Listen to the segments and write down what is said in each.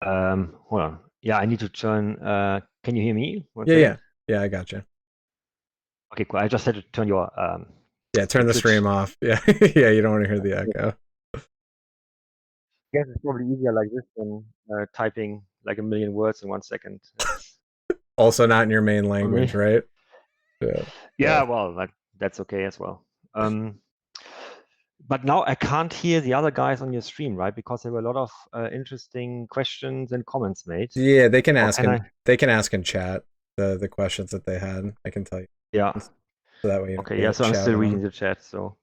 Hold on. Yeah, I need to turn. Can you hear me? One Yeah, second. yeah, yeah. I got you. Okay, cool. I just had to turn Yeah, your turn the Twitch. stream off. Yeah, yeah. You don't want to hear the I echo. guess it's probably easier like this than typing like a million words in 1 second. That's Also, not in your main for me. language, right? Yeah, yeah. Yeah, well, that's okay as well. But now I can't hear the other guys on your stream, right? Because there were a lot of interesting questions and comments made. Yeah, they can Or ask can in I? chat the questions that they had. I can tell you, Yeah. so that way you don't Okay. Yeah. get So I'm still shouted reading on. the chat. So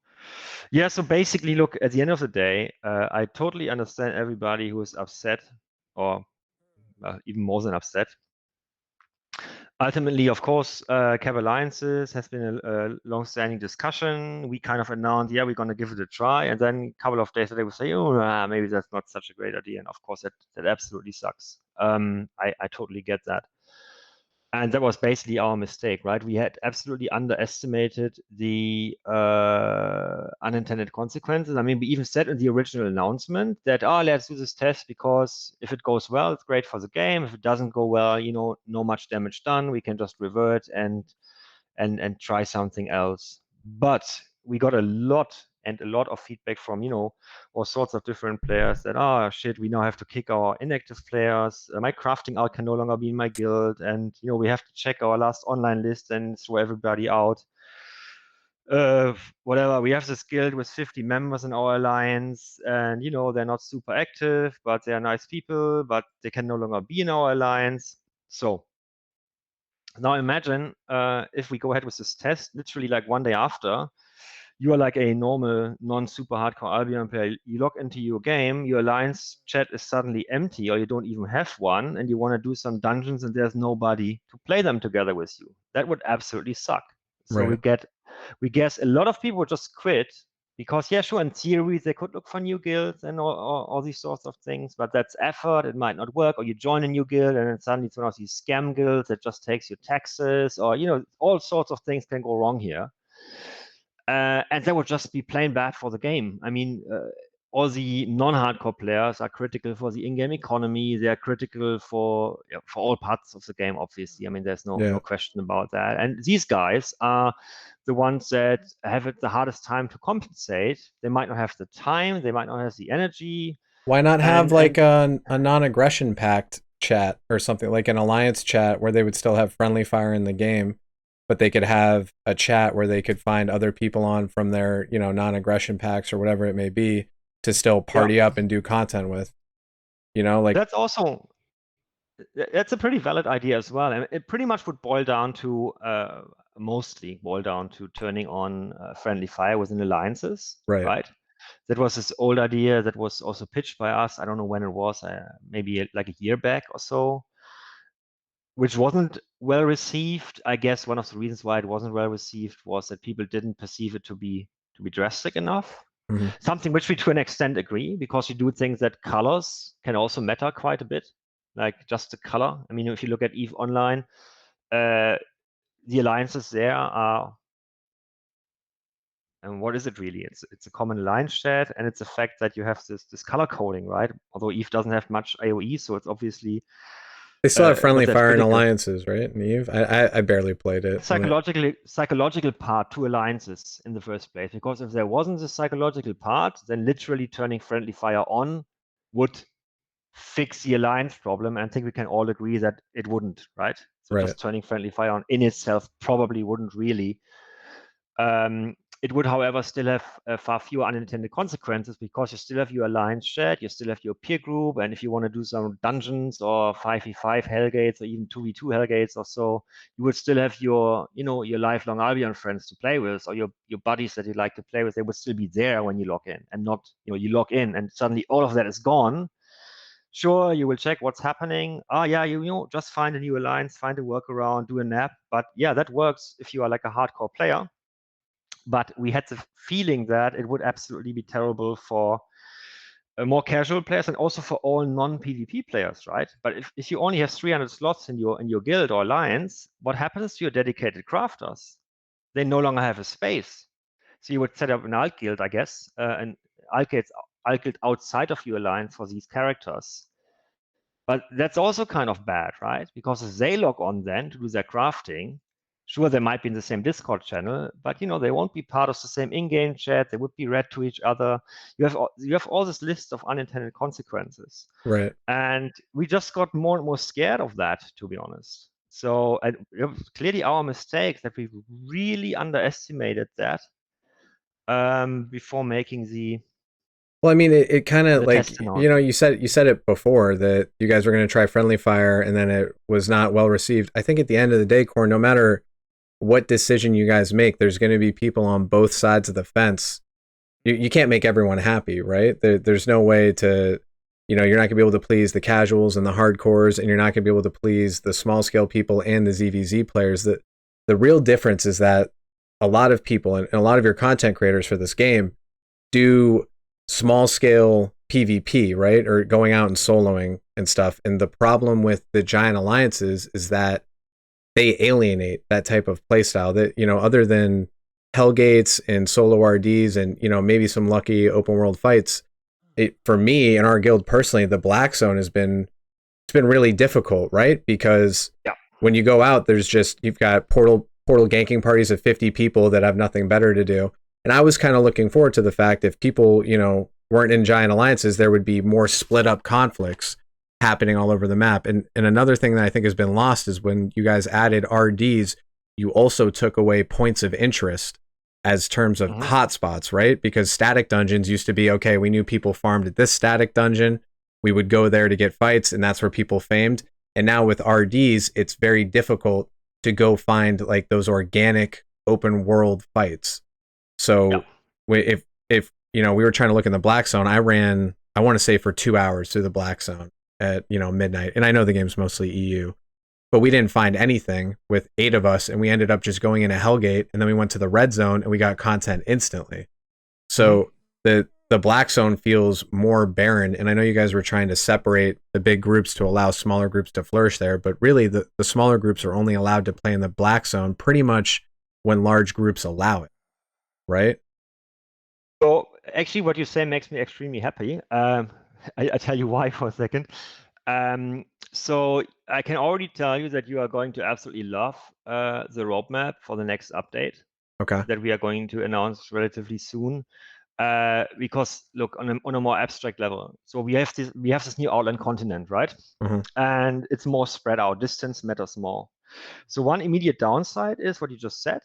yeah. So basically, look, at the end of the day, I totally understand everybody who is upset, or even more than upset. Ultimately, of course, Cap Alliances has been a long-standing discussion. We kind of announced, yeah, we're going to give it a try, and then a couple of days later, we say, oh, maybe that's not such a great idea. And of course, that absolutely sucks. I totally get that. And that was basically our mistake, right? We had absolutely underestimated the unintended consequences. I mean, we even said in the original announcement that, let's do this test because if it goes well, it's great for the game. If it doesn't go well, no much damage done. We can just revert and try something else. But we got a lot of feedback from all sorts of different players that shit, we now have to kick our inactive players. My crafting out can no longer be in my guild, and we have to check our last online list and throw everybody out. Whatever, we have this guild with 50 members in our alliance, and they're not super active, but they're nice people, but they can no longer be in our alliance. So now imagine if we go ahead with this test, literally like one day after, you are like a normal, non-super hardcore Albion player. You log into your game, your alliance chat is suddenly empty, or you don't even have one, and you want to do some dungeons, and there's nobody to play them together with you. That would absolutely suck. So Right. we guess a lot of people would just quit because, yeah, sure, in theory, they could look for new guilds and all these sorts of things, but that's effort. It might not work. Or you join a new guild and then suddenly it's one of these scam guilds that just takes your taxes, or, all sorts of things can go wrong here. And that would just be plain bad for the game. I mean, all the non-hardcore players are critical for the in-game economy. They are critical for all parts of the game, obviously. I mean, there's no Yeah. question about that. And these guys are the ones that have it the hardest time to compensate. They might not have the time. They might not have the energy. Why not have And like a non-aggression pact chat or something like an alliance chat where they would still have friendly fire in the game, but they could have a chat where they could find other people on from their, non-aggression packs or whatever it may be to still yeah, party up and do content with, like that's also that's a pretty valid idea as well. And it pretty much would boil down to mostly boil down to turning on friendly fire within alliances, right. right? That was this old idea that was also pitched by us. I don't know when it was, maybe like a year back or so, which wasn't well received. I guess one of the reasons why it wasn't well received was that people didn't perceive it to be drastic enough. Mhm. Something which we to an extent agree, because you do think that colors can also matter quite a bit, like just the color. I mean, if you look at EVE Online, uh, the alliances there are, and what is it really? It's a common alliance chat, and it's the fact that you have this color coding, right? Although EVE doesn't have much AOE, so it's obviously They still have not friendly that fire and critical. alliances, right? Neve, I barely played it when I. Psychological part to alliances in the first place, because if there wasn't a psychological part, then literally turning friendly fire on would fix the alliance problem. And I think we can all agree that it wouldn't, right? So Right. just turning friendly fire on in itself probably wouldn't really. It would, however, still have far fewer unintended consequences, because you still have your alliance chat, you still have your peer group, and if you want to do some dungeons or 5v5 Hellgates or even 2v2 Hellgates or so, you would still have your lifelong Albion friends to play with, or your buddies that you like to play with. They would still be there when you log in, and not, you log in and suddenly all of that is gone. Sure, you will check what's happening. Yeah, just find a new alliance, find a workaround, do a nap. But yeah, that works if you are like a hardcore player. But we had the feeling that it would absolutely be terrible for more casual players, and also for all non-PvP players, right? But if you only have 300 slots in your guild or alliance, what happens to your dedicated crafters? They no longer have a space. So you would set up an alt guild, I guess, an alt guild outside of your alliance for these characters. But that's also kind of bad, right? Because if they log on then to do their crafting, sure, they might be in the same Discord channel, but they won't be part of the same in-game chat. They would be read to each other. You have all this list of unintended consequences, Right. and we just got more and more scared of that, to be honest. So it was clearly our mistake that we really underestimated that before making Well, I mean, it kind of the like, testing out. you said it before that you guys were going to try friendly fire and then it was not well received. I think at the end of the day, Korn, no matter what decision you guys make, there's going to be people on both sides of the fence. You can't make everyone happy, right? There's no way to, you're not going to be able to please the casuals and the hardcores, and you're not going to be able to please the small scale people and the ZVZ players. The real difference is that a lot of people and a lot of your content creators for this game do small scale PvP, right? Or going out and soloing and stuff. And the problem with the giant alliances is that they alienate that type of playstyle that, other than Hellgates and solo RDs and, maybe some lucky open world fights. For me and our guild personally, the Black Zone it's been really difficult, right? Because Yeah. when you go out, you've got portal ganking parties of 50 people that have nothing better to do. And I was kind of looking forward to the fact if people, weren't in giant alliances, there would be more split up conflicts happening all over the map. And another thing that I think has been lost is when you guys added RDs, you also took away points of interest as terms of hotspots, right? Because static dungeons used to be, okay, we knew people farmed at this static dungeon. We would go there to get fights, and that's where people famed. And now with RDs, it's very difficult to go find like those organic open world fights. So if we were trying to look in the Black Zone, I want to say for 2 hours through the Black Zone at midnight. And I know the game's mostly EU, but we didn't find anything with 8 of us, and we ended up just going in a Hellgate, and then we went to the Red Zone and we got content instantly. So the Black Zone feels more barren, and I know you guys were trying to separate the big groups to allow smaller groups to flourish there, but really the smaller groups are only allowed to play in the Black Zone pretty much when large groups allow it, right? So actually, what you say makes me extremely happy. I tell you why for a second. So I can already tell you that you are going to absolutely love the roadmap for the next update. Okay. That we are going to announce relatively soon. Because look, on a more abstract level, so we have this new outland continent, right? And it's more spread out. Distance matters more. So one immediate downside is what you just said.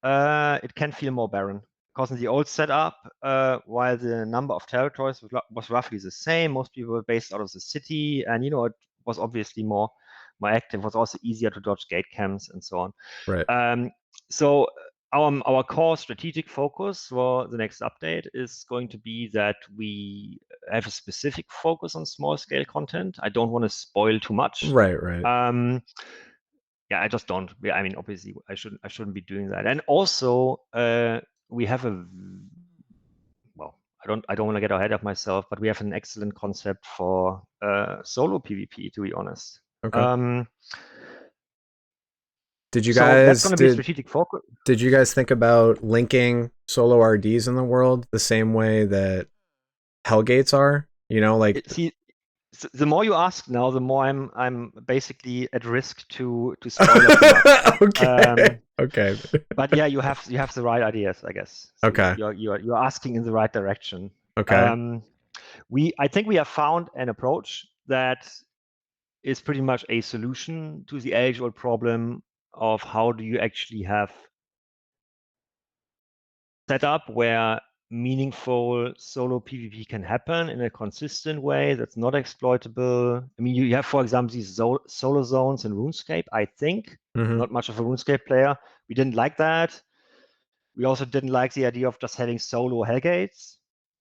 It can feel more barren. Because in the old setup, while the number of territories was roughly the same, most people were based out of the city, and it was obviously more active. It was also easier to dodge gate camps and so on. Right. So our core strategic focus for the next update is going to be that we have a specific focus on small scale content. I don't want to spoil too much. Right. Yeah, I just don't. I mean, obviously, I shouldn't be doing that. And also, we have I don't want to get ahead of myself, but we have an excellent concept for solo PvP, to be honest. Okay. That's going to be strategic focus. Did you guys think about linking solo RDs in the world the same way that Hellgates are? See, the more you ask now, the more I'm basically at risk to spoil it. Okay. But yeah, you have the right ideas, I guess. So okay. You're asking in the right direction. Okay. I think we have found an approach that is pretty much a solution to the age-old problem of how do you actually have setup where meaningful solo PvP can happen in a consistent way that's not exploitable. I mean, you have, for example, these solo zones in RuneScape, I think. Not much of a RuneScape player. We didn't like that. We also didn't like the idea of just having solo Hellgates.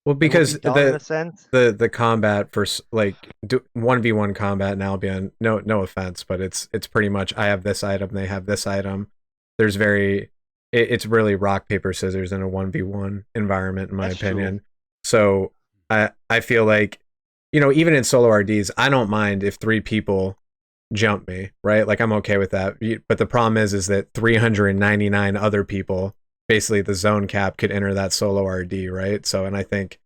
Well, because in a sense. the combat for like 1v1 combat in Albion, no offense, but it's pretty much I have this item, they have this item. There's it's really rock paper scissors in a 1v1 environment, in my opinion. True. So I feel like even in solo RDs, I don't mind if 3 people jump me, right? Like I'm okay with that. But the problem is that 399 other people, basically the zone cap, could enter that solo RD, right? So, and I think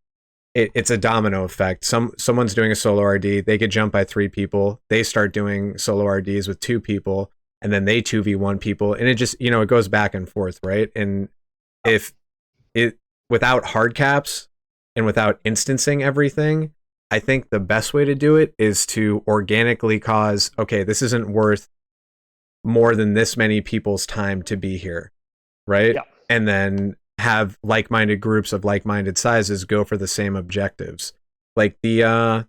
it's a domino effect. Someone's doing a solo RD, they could jump by 3 people, they start doing solo RDs with 2 people, and then they 2v1 people, and it just, it goes back and forth, right? And if it without hard caps and without instancing everything, I think the best way to do it is to organically cause, okay, this isn't worth more than this many people's time to be here, right? Yeah. And then have like-minded groups of like-minded sizes go for the same objectives. Like the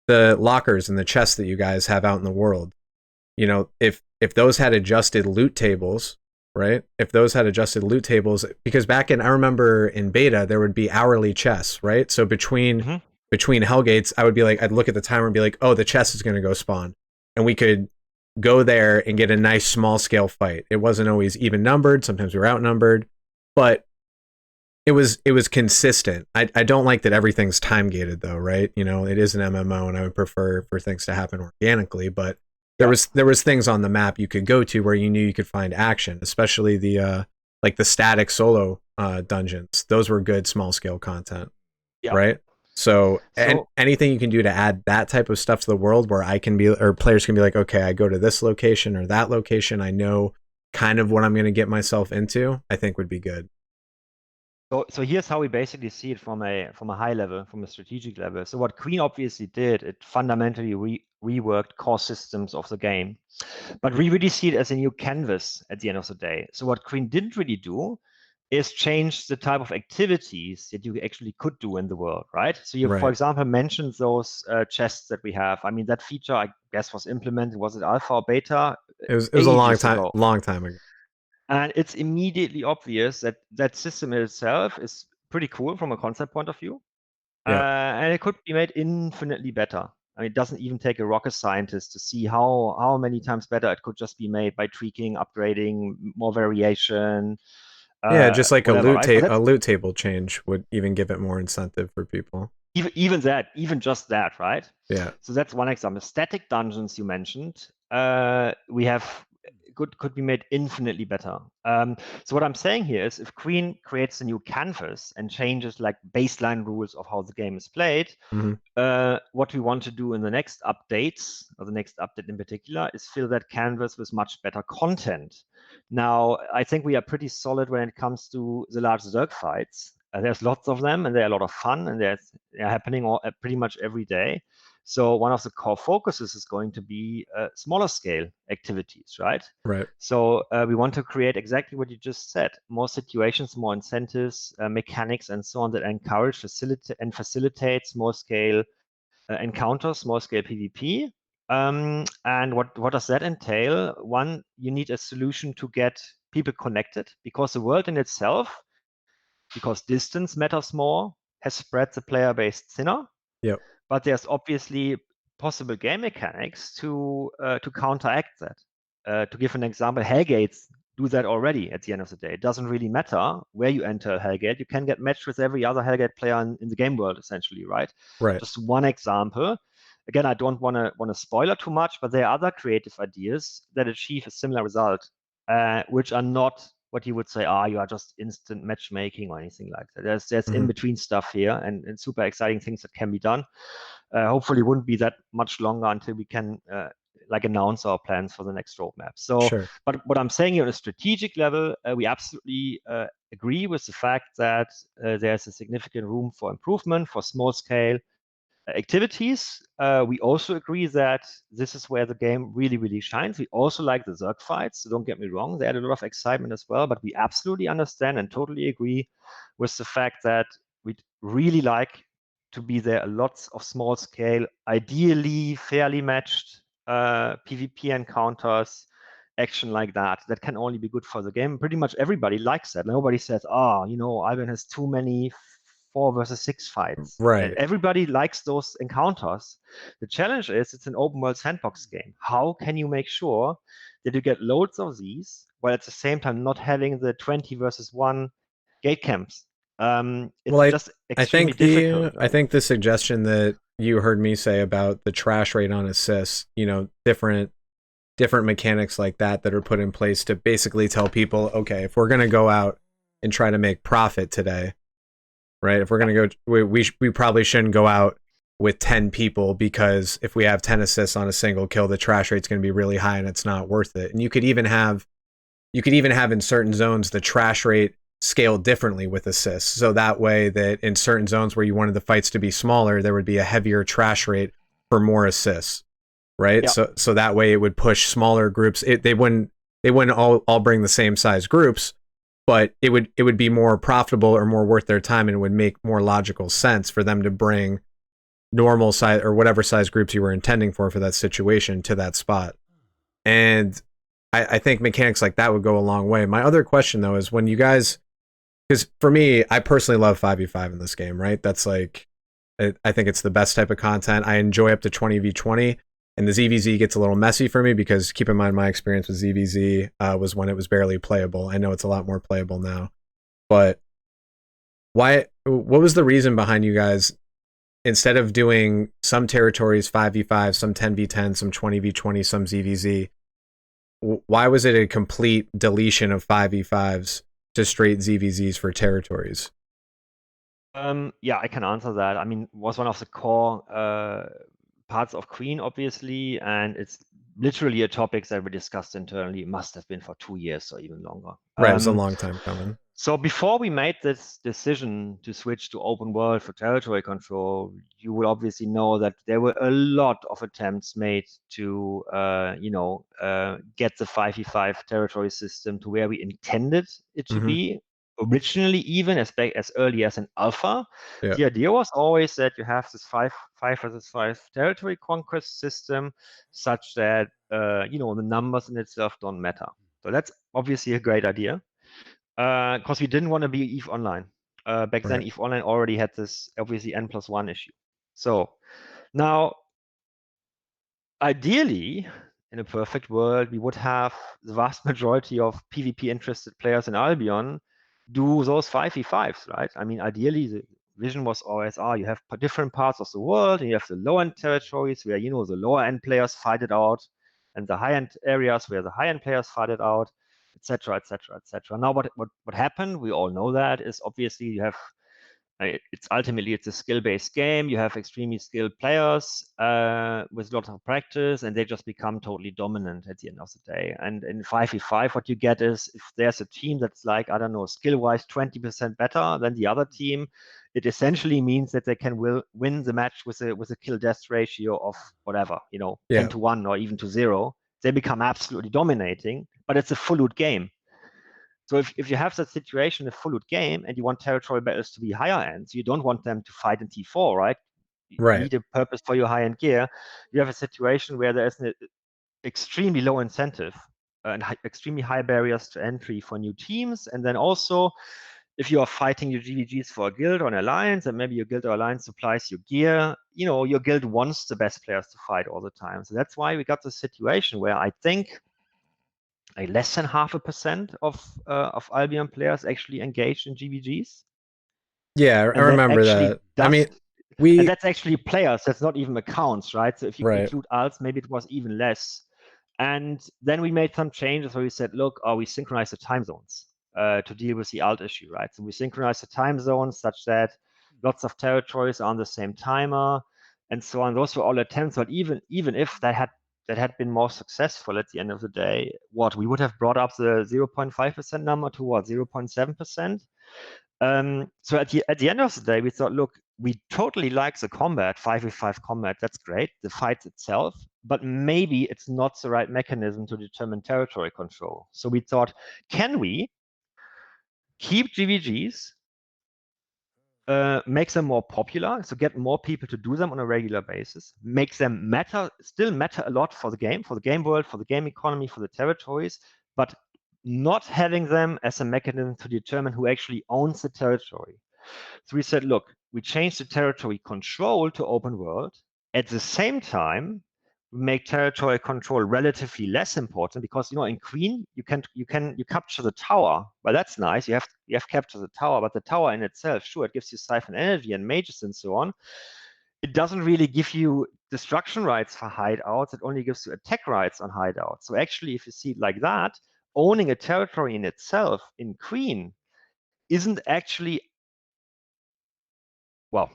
lockers and the chests that you guys have out in the world. If those had adjusted loot tables, right? If those had adjusted loot tables, because I remember in beta there would be hourly chests, right? So between Hellgates, I'd look at the timer and be like, oh, the chest is going to go spawn, and we could go there and get a nice small scale fight. It wasn't always even numbered. Sometimes we were outnumbered, but it was consistent. I don't like that everything's time gated though, right? It is an MMO, and I would prefer for things to happen organically. But there was things on the map you could go to where you knew you could find action, especially the like the static solo dungeons. Those were good small scale content, Yeah. right? So, and anything you can do to add that type of stuff to the world where players can be like, okay, I go to this location or that location, I know kind of what I'm going to get myself into, I think would be good. So here's how we basically see it from a high level, from a strategic level. So what Queen obviously did, it fundamentally reworked core systems of the game, but we really see it as a new canvas at the end of the day. So what Queen didn't really do is change the type of activities that you actually could do in the world, right? So you, for example, mentioned those chests that we have. I mean, that feature, I guess, was implemented. Was it alpha or beta? It was a long time ago. And it's immediately obvious that that system itself is pretty cool from a concept point of view. And it could be made infinitely better. I mean, it doesn't even take a rocket scientist to see how many times better it could just be made by tweaking, upgrading, more variation. Just like whatever, a loot table change would even give it more incentive for people. Even just that, right? Yeah. So that's one example. Static dungeons you mentioned, we have could be made infinitely better. So what I'm saying here is, if Queen creates a new canvas and changes like baseline rules of how the game is played, what we want to do in the next updates, or the next update in particular, is fill that canvas with much better content. Now, I think we are pretty solid when it comes to the large Zerg fights. There's lots of them, and they're a lot of fun, and they're happening pretty much every day. So one of the core focuses is going to be smaller scale activities, right? Right. So we want to create exactly what you just said: more situations, more incentives, mechanics, and so on, that encourage, facilitate small scale encounters, small scale PvP. And what does that entail? One, you need a solution to get people connected, because the world in itself, because distance matters more, has spread the player base thinner. Yep. But there's obviously possible game mechanics to counteract that. To give an example, Hellgates do that already at the end of the day. It doesn't really matter where you enter Hellgate. You can get matched with every other Hellgate player in the game world, essentially, right? Right. Just one example. Again, I don't want to spoiler too much, but there are other creative ideas that achieve a similar result, which are not what you would say, you are just instant matchmaking or anything like that. There's in-between stuff here, and super exciting things that can be done. Hopefully it wouldn't be that much longer until we can announce our plans for the next roadmap. So, but what I'm saying here on a strategic level, we absolutely agree with the fact that there's a significant room for improvement for small scale activities. We also agree that this is where the game really, really shines. We also like the Zerg fights, so don't get me wrong, they add a lot of excitement as well, but we absolutely understand and totally agree with the fact that we'd really like to be there a lots of small scale, ideally fairly matched PvP encounters, action like that can only be good for the game. Pretty much everybody likes that. Nobody says, Albion has too many 4 versus 6 fights. Right. Everybody likes those encounters. The challenge is, it's an open world sandbox game. How can you make sure that you get loads of these while at the same time not having the 20 versus 1 gate camps? It's just extremely difficult. Right? I think the suggestion that you heard me say about the trash rate on assists, different mechanics like that are put in place to basically tell people, okay, if we're going to go out and try to make profit today, right? If we're gonna go, we probably shouldn't go out with 10 people, because if we have 10 assists on a single kill, the trash rate's going to be really high and it's not worth it. And you could even have in certain zones the trash rate scale differently with assists. So that way that in certain zones where you wanted the fights to be smaller, there would be a heavier trash rate for more assists, right? Yeah. So that way it would push smaller groups. They wouldn't all bring the same size groups, but it would be more profitable or more worth their time, and it would make more logical sense for them to bring normal size or whatever size groups you were intending for that situation to that spot. And I think mechanics like that would go a long way. My other question though is, when you guys, because for me, I personally love 5v5 in this game, right? That's like, I think it's the best type of content. I enjoy up to 20v20, and the ZVZ gets a little messy for me because, keep in mind, my experience with ZVZ was when it was barely playable. I know it's a lot more playable now, but what was the reason behind you guys, instead of doing some territories 5v5, some 10v10, some 20v20, some ZVZ, why was it a complete deletion of 5v5s to straight ZVZs for territories? Yeah, I can answer that. I mean, it was one of the core parts of Queen, obviously, and it's literally a topic that we discussed internally. It must have been for 2 years or even longer. Right, it was a long time coming. So before we made this decision to switch to open world for territory control, you will obviously know that there were a lot of attempts made to, get the 5v5 territory system to where we intended it to be. Originally, even as early as an alpha, Yeah. the idea was always that you have this 5 versus 5 territory conquest system, such that the numbers in itself don't matter. So that's obviously a great idea. Because we didn't want to be EVE Online. Back then, Right. EVE Online already had this obviously N+1 issue. So now, ideally, in a perfect world, we would have the vast majority of PvP interested players in Albion do those 5v5s, right? I mean, ideally, the vision was always, you have different parts of the world, and you have the low-end territories where, the lower-end players fight it out, and the high-end areas where the high-end players fight it out, etc., etc., etc. Now, what happened? We all know that is obviously you have it's a skill-based game. You have extremely skilled players with a lot of practice, and they just become totally dominant at the end of the day. And in 5v5, what you get is, if there's a team that's like, I don't know, skill-wise 20% better than the other team, it essentially means that they can win the match with a kill-death ratio of whatever, 10-1 or even to 0. They become absolutely dominating, but it's a full loot game. So if you have that situation, a full loot game, and you want territory battles to be higher ends, you don't want them to fight in T4, right? You need a purpose for your high-end gear. You have a situation where there is an extremely low incentive and extremely high barriers to entry for new teams. And then also, if you are fighting your GVGs for a guild or an alliance, and maybe your guild or alliance supplies your gear, your guild wants the best players to fight all the time. So that's why we got this situation where I think less than 0.5% of Albion players actually engaged in GVGs. Yeah, I remember that. I mean, and that's actually players. That's not even accounts, right? So if you include alts, maybe it was even less. And then we made some changes where we said, look, we synchronize the time zones to deal with the alt issue, right? So we synchronize the time zones such that lots of territories are on the same timer and so on. Those were all attempts, but even if that had been more successful at the end of the day, we would have brought up the 0.5% number to 0.7%. So at the end of the day, we thought, look, we totally like the combat, 5v5 combat. That's great, the fight itself, but maybe it's not the right mechanism to determine territory control. So we thought, can we keep GVGs, make them more popular, so get more people to do them on a regular basis, make them still matter a lot for the game world, for the game economy, for the territories, but not having them as a mechanism to determine who actually owns the territory. So we said, look, we changed the territory control to open world. At the same time, we make territory control relatively less important because in Queen you capture the tower. Well, that's nice. You have captured the tower, but the tower in itself, sure, it gives you siphon energy and mages and so on. It doesn't really give you destruction rights for hideouts. It only gives you attack rights on hideouts. So actually, if you see it like that, owning a territory in itself in Queen isn't actually well,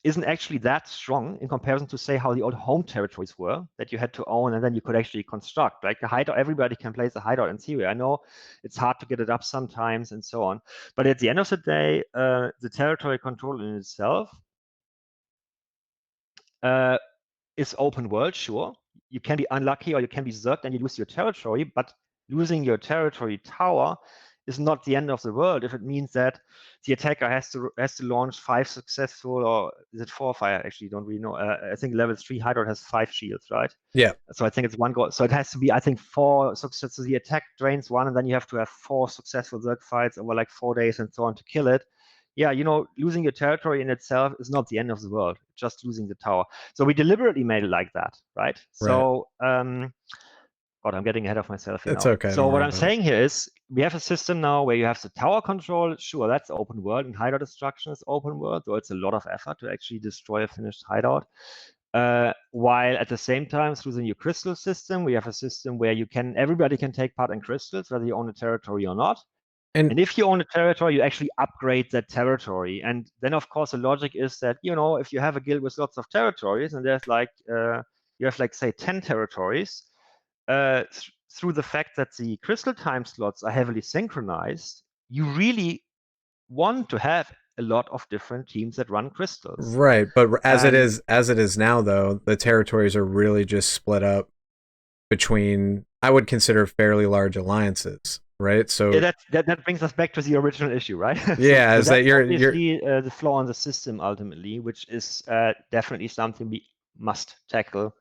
isn't actually that strong in comparison to say how the old home territories were that you had to own and then you could actually construct. Like the hideout, everybody can place a hideout in theory. I know it's hard to get it up sometimes and so on, but at the end of the day, the territory control in itself uh, is open world, sure. You can be unlucky or you can be zerged and you lose your territory, but losing your territory tower is not the end of the world if it means that the attacker has to launch 5 successful, or is it 4 or 5? I actually don't really know. I think level 3 Hydra has 5 shields, right? Yeah. So I think it's 1 goal. So it has to be, I think, 4 success. So the attack drains 1, and then you have to have 4 successful Zerg fights over like 4 days and so on to kill it. Yeah, losing your territory in itself is not the end of the world, just losing the tower. So we deliberately made it like that, right? Right. So, God, I'm getting ahead of myself here It's now. okay. So Don't what worry I'm about it. saying here is we have a system now where you have the tower control. Sure, that's open world, and hideout destruction is open world, so it's a lot of effort to actually destroy a finished hideout. While at the same time, through the new crystal system, we have a system where everybody can take part in crystals, whether you own a territory or not. And And if you own a territory, you actually upgrade that territory. And then, of course, the logic is that, if you have a guild with lots of territories and there's you have like, say, 10 territories, through the fact that the crystal time slots are heavily synchronized, you really want to have a lot of different teams that run crystals. right, but And as it is now though, the territories are really just split up between, I would consider, fairly large alliances, right? yeah, So that brings us back to the original issue, right? so yeah, so is that that's you're obviously the flaw in the system ultimately, which is definitely something we must tackle,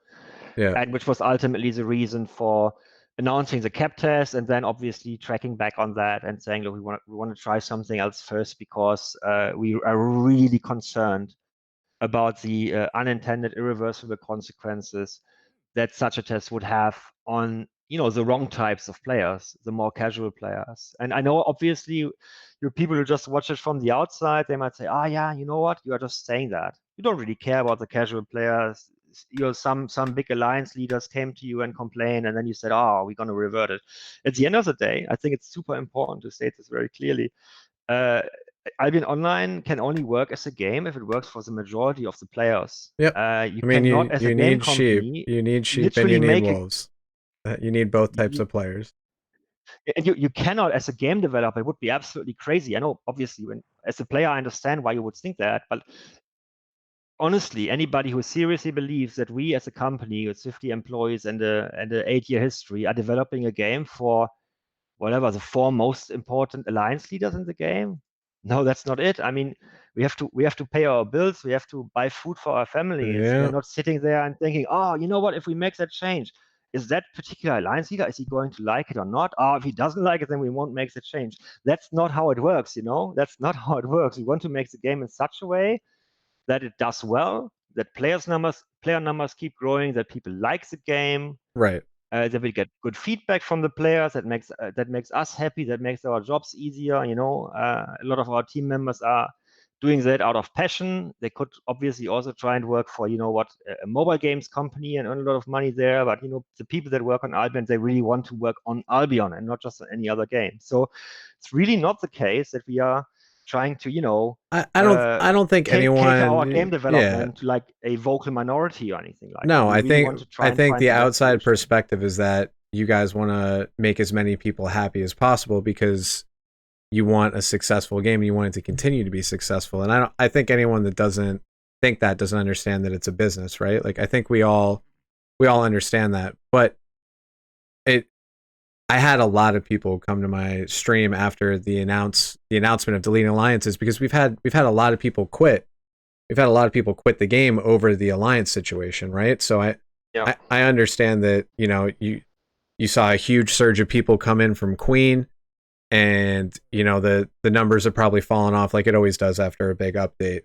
yeah. and which was ultimately the reason for announcing the cap test and then obviously tracking back on that and saying, look, we want to try something else first because we are really concerned about the unintended irreversible consequences that such a test would have on the wrong types of players, the more casual players. And I know obviously you're people who just watch it from the outside, they might say, yeah, you know what, you are just saying that you don't really care about the casual players. Some big alliance leaders came to you and complained, and then you said, oh, we're going to revert it. At the end of the day, I think it's super important to state this very clearly. uh, Albion Online can only work as a game if it works for the majority of the players. Yep. You I mean, cannot, as a you game need sheep, company, and literally you need make a wolves. You need both types you, of players. and you cannot, as a game developer. It would be absolutely crazy. I know, obviously, when as a player, I understand why you would think that, but honestly, anybody who seriously believes that we, as a company with 50 employees and a 8-year history, are developing a game for whatever the 4 most important alliance leaders in the game, no, that's not it. I mean, we have to pay our bills, we have to buy food for our families. We are Yeah. not sitting there and thinking, oh, you know what, if we make that change, is that particular alliance leader, is he going to like it or not? Oh, if he doesn't like it, then we won't make the change. That's not how it works. That's not how it works. We want to make the game in such a way that it does well, that player numbers keep growing, that people like the game, Right. that we get good feedback from the players. That makes us happy. That makes our jobs easier. A lot of our team members are doing that out of passion. They could obviously also try and work for a mobile games company and earn a lot of money there. But the people that work on Albion, they really want to work on Albion and not just on any other game. So it's really not the case that we are trying to uh, I don't think cater our game anyone, yeah. development to like a vocal minority or anything like that. No, We really want to try I and think find the the best outside solution. perspective is that you guys want to make as many people happy as possible because you want a successful game and you want it to continue to be successful. And I think anyone that doesn't think that doesn't understand that it's a business, right? Like I think we all understand that. But it I had a lot of people come to my stream after the announcement of deleting alliances because we've had a lot of people quit. We've had a lot of people quit the game over the alliance situation, right? So Yeah. I understand that, you saw a huge surge of people come in from Queen, and the numbers have probably fallen off like it always does after a big update.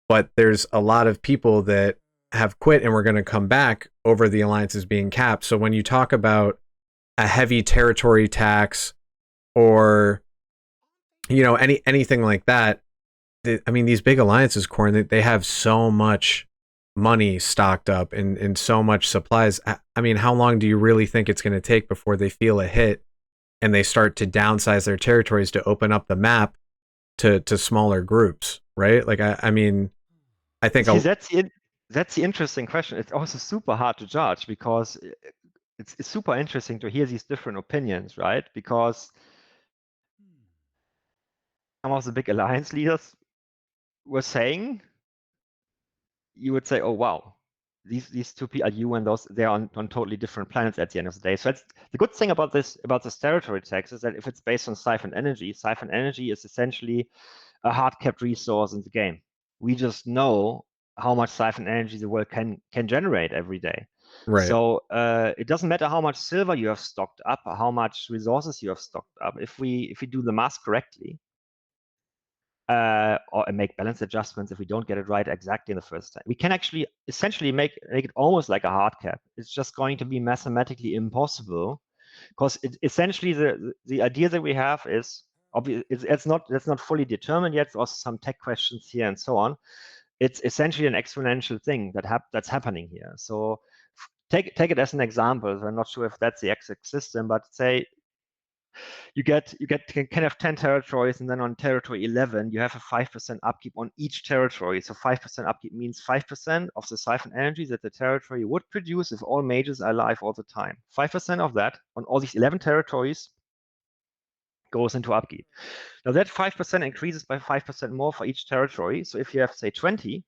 But there's a lot of people that have quit and we're going to come back over the alliances being capped. So when you talk about a heavy territory tax or anything like that, I mean, these big alliances, Korn, they have so much money stocked up and so much supplies. I mean, how long do you really think it's going to take before they feel a hit and they start to downsize their territories to open up the map to smaller groups, right? Like, I mean, I think See, that's the interesting question. It's also super hard to judge because it's super interesting to hear these different opinions, right? Because some of the big alliance leaders were saying, you would say, oh wow, these two people are you and those they're on totally different planets at the end of the day. So that's the good thing about this territory tax is that if it's based on siphon energy is essentially a hard capped resource in the game. We just know how much siphon energy the world can generate every day. right. So it doesn't matter how much silver you have stocked up or how much resources you have stocked up. If we do the math correctly, or make balance adjustments if we don't get it right exactly in the first time, we can actually essentially make it almost like a hard cap. It's just going to be mathematically impossible because essentially the idea that we have is obvious. It's not fully determined yet. There's also some tech questions here and so on. It's essentially an exponential thing that's happening here. So take it as an example. I'm not sure if that's the exact system, but say you can have 10 territories, and then on territory 11 you have a 5% upkeep on each territory. So 5% upkeep means 5% of the siphon energy that the territory would produce if all mages are alive all the time. 5% of that on all these 11 territories goes into upkeep. Now that 5% increases by 5% more for each territory. So if you have, say, 20,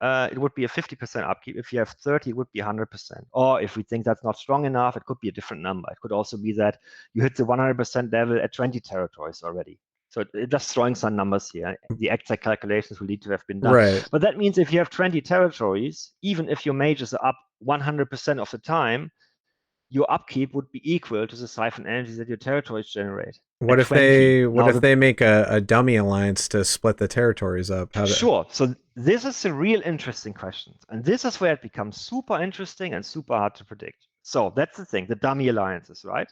it would be a 50% upkeep. If you have 30, it would be 100%. Or if we think that's not strong enough, it could be a different number. It could also be that you hit the 100% level at 20 territories already. So it's just throwing some numbers here. The exact calculations will need to have been done. Right. But that means if you have 20 territories, even if your mages are up 100% of the time, your upkeep would be equal to the siphon energy that your territories generate. What if 20. they make a dummy alliance to split the territories up? Sure. So this is a real interesting question. And this is where it becomes super interesting and super hard to predict. So that's the thing, the dummy alliances, right?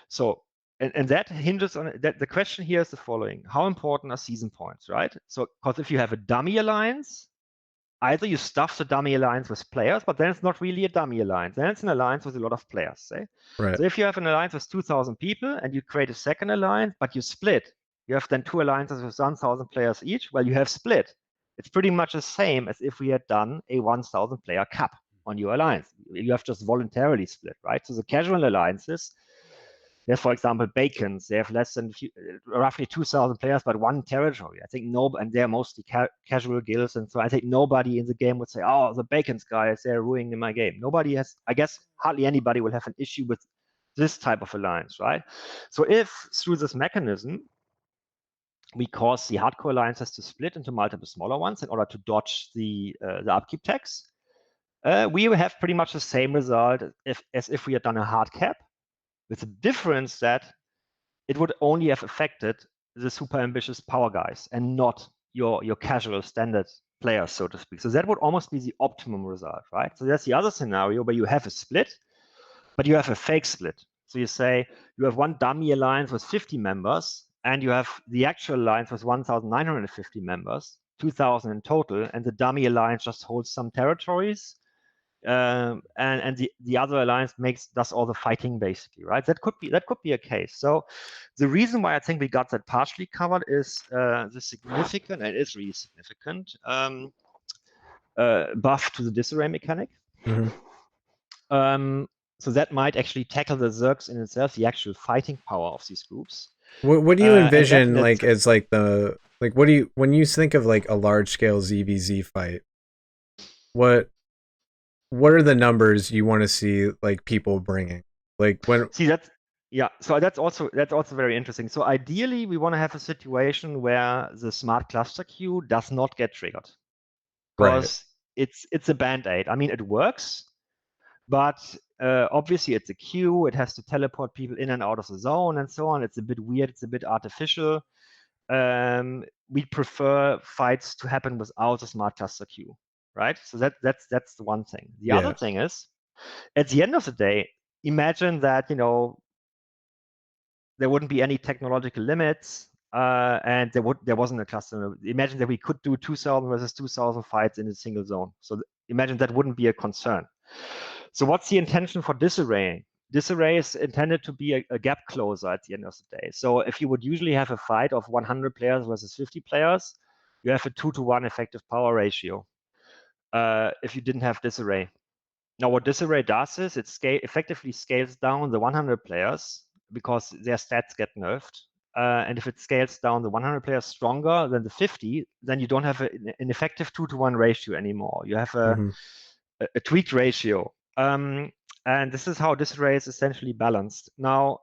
So, and that hinges on that. The question here is the following: how important are season points, right? So, because if you have a dummy alliance, either you stuff the dummy alliance with players, but then it's not really a dummy alliance. Then it's an alliance with a lot of players, say. Right. So if you have an alliance with 2,000 people and you create a second alliance, but you split, you have then two alliances with 1,000 players each. Well, you have split. It's pretty much the same as if we had done a 1,000 player cap on your alliance. You have just voluntarily split, right? So the casual alliances, there's, for example, Bacons. They have less than roughly 2,000 players, but one territory. I think and they're mostly casual guilds, and so I think nobody in the game would say, "Oh, the Bacons guys, they're ruining my game." Nobody has. I guess hardly anybody will have an issue with this type of alliance, right? So if through this mechanism we cause the hardcore alliances to split into multiple smaller ones in order to dodge the upkeep tax, we have pretty much the same result as if we had done a hard cap, with the difference that it would only have affected the super ambitious power guys and not your casual standard players, so to speak. So that would almost be the optimum result, right? So that's the other scenario where you have a split, but you have a fake split. So you say you have one dummy alliance with 50 members, and you have the actual alliance with 1,950 members, 2,000 in total, and the dummy alliance just holds some territories, and the other alliance does all the fighting basically, right? That could be a case. So the reason why I think we got that partially covered is the significant, and it's really significant, buff to the disarray mechanic. Mm-hmm. So that might actually tackle the Zergs in itself, the actual fighting power of these groups. What do you envision as like what do you, when you think of like a large scale ZVZ fight, what are the numbers you want to see like people bringing? Like when see that's yeah, so that's also very interesting. So ideally we want to have a situation where the smart cluster queue does not get triggered, because it's a band-aid. I mean, it works, but obviously it's a queue. It has to teleport people in and out of the zone and so on. It's a bit weird. It's a bit artificial. We prefer fights to happen without a smart cluster queue, right? So that's the one thing. The other thing is, at the end of the day, imagine that there wouldn't be any technological limits, and there wasn't a cluster. Imagine that we could do 2,000 versus 2,000 fights in a single zone. So imagine that wouldn't be a concern. So what's the intention for disarraying? Disarray is intended to be a gap closer at the end of the day. So if you would usually have a fight of 100 players versus 50 players, you have a 2-to-1 effective power ratio. if you didn't have disarray. Now, what disarray does is it effectively scales down the 100 players because their stats get nerfed. And if it scales down the 100 players stronger than the 50, then you don't have an effective 2-to-1 ratio anymore. You have a tweaked ratio. And this is how disarray is essentially balanced. Now,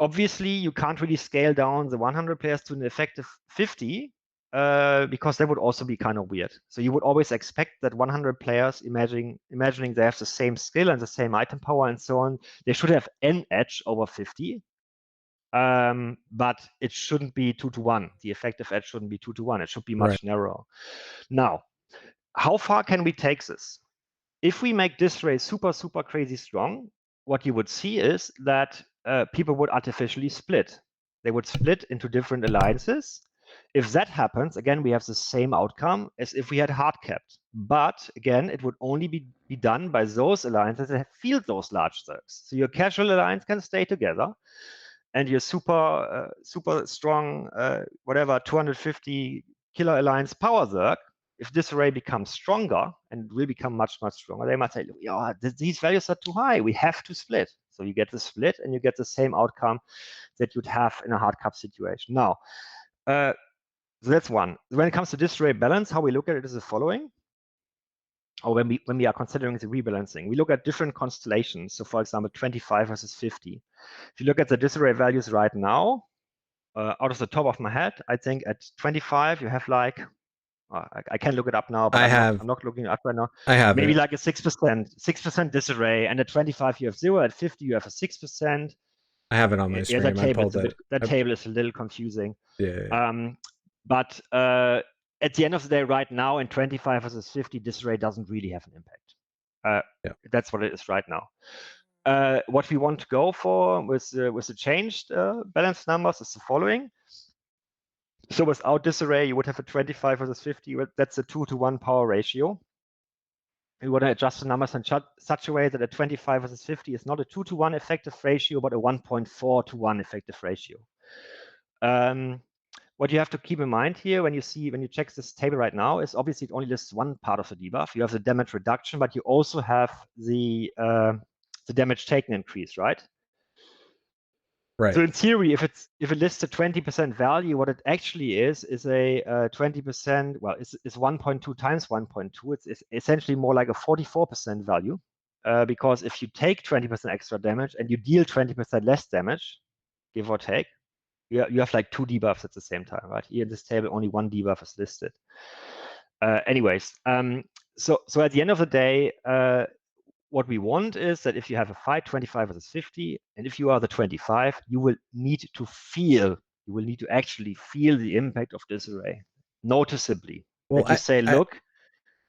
obviously, you can't really scale down the 100 players to an effective 50 because that would also be kind of weird. So you would always expect that 100 players, imagining they have the same skill and the same item power and so on, they should have an edge over 50. But it shouldn't be 2-to-1. The effective edge shouldn't be 2-to-1. It should be much narrower. Now, how far can we take this? If we make disarray super, super crazy strong, what you would see is that people would artificially split. They would split into different alliances. If that happens, again, we have the same outcome as if we had hard capped. But again, it would only be done by those alliances that field those large zergs. So your casual alliance can stay together, and your super strong, whatever, 250 killer alliance power zerg, if disarray becomes stronger and will become much, much stronger, they might say, yeah, these values are too high. We have to split. So you get the split and you get the same outcome that you'd have in a hard cap situation. Now, so that's one. When it comes to disarray balance, how we look at it is the following. Or when we are considering the rebalancing, we look at different constellations. So for example, 25 versus 50. If you look at the disarray values right now, out of the top of my head, I think at 25 you have like, I can look it up now, but I'm not looking it up right now. I have maybe like a 6% disarray, and at 25 you have 0, at 50 you have a 6%. I have it on my screen. That table is a little confusing. Yeah. But at the end of the day, right now in 25 versus 50, disarray doesn't really have an impact. That's what it is right now. What we want to go for with the changed balance numbers is the following. So without disarray, you would have a 25 versus 50. That's a 2-to-1 power ratio. We want to adjust the numbers in such a way that a 25 versus 50 is not a 2-to-1 effective ratio, but a 1.4-to-1 effective ratio. What you have to keep in mind here when you check this table right now is obviously it only lists one part of the debuff. You have the damage reduction, but you also have the damage taken increase, right? Right. So in theory, if it lists a 20% value, what it actually is a 20%. Well, it's 1.2 times 1.2. It's essentially more like a 44% value, because if you take 20% extra damage and you deal 20% less damage, give or take, you have like 2 debuffs at the same time, right? Here in this table, only 1 debuff is listed. Anyways, so at the end of the day, what we want is that if you have a fight 25 versus 50, and if you are the 25, you will need to actually feel the impact of disarray noticeably. Well, that you say, look.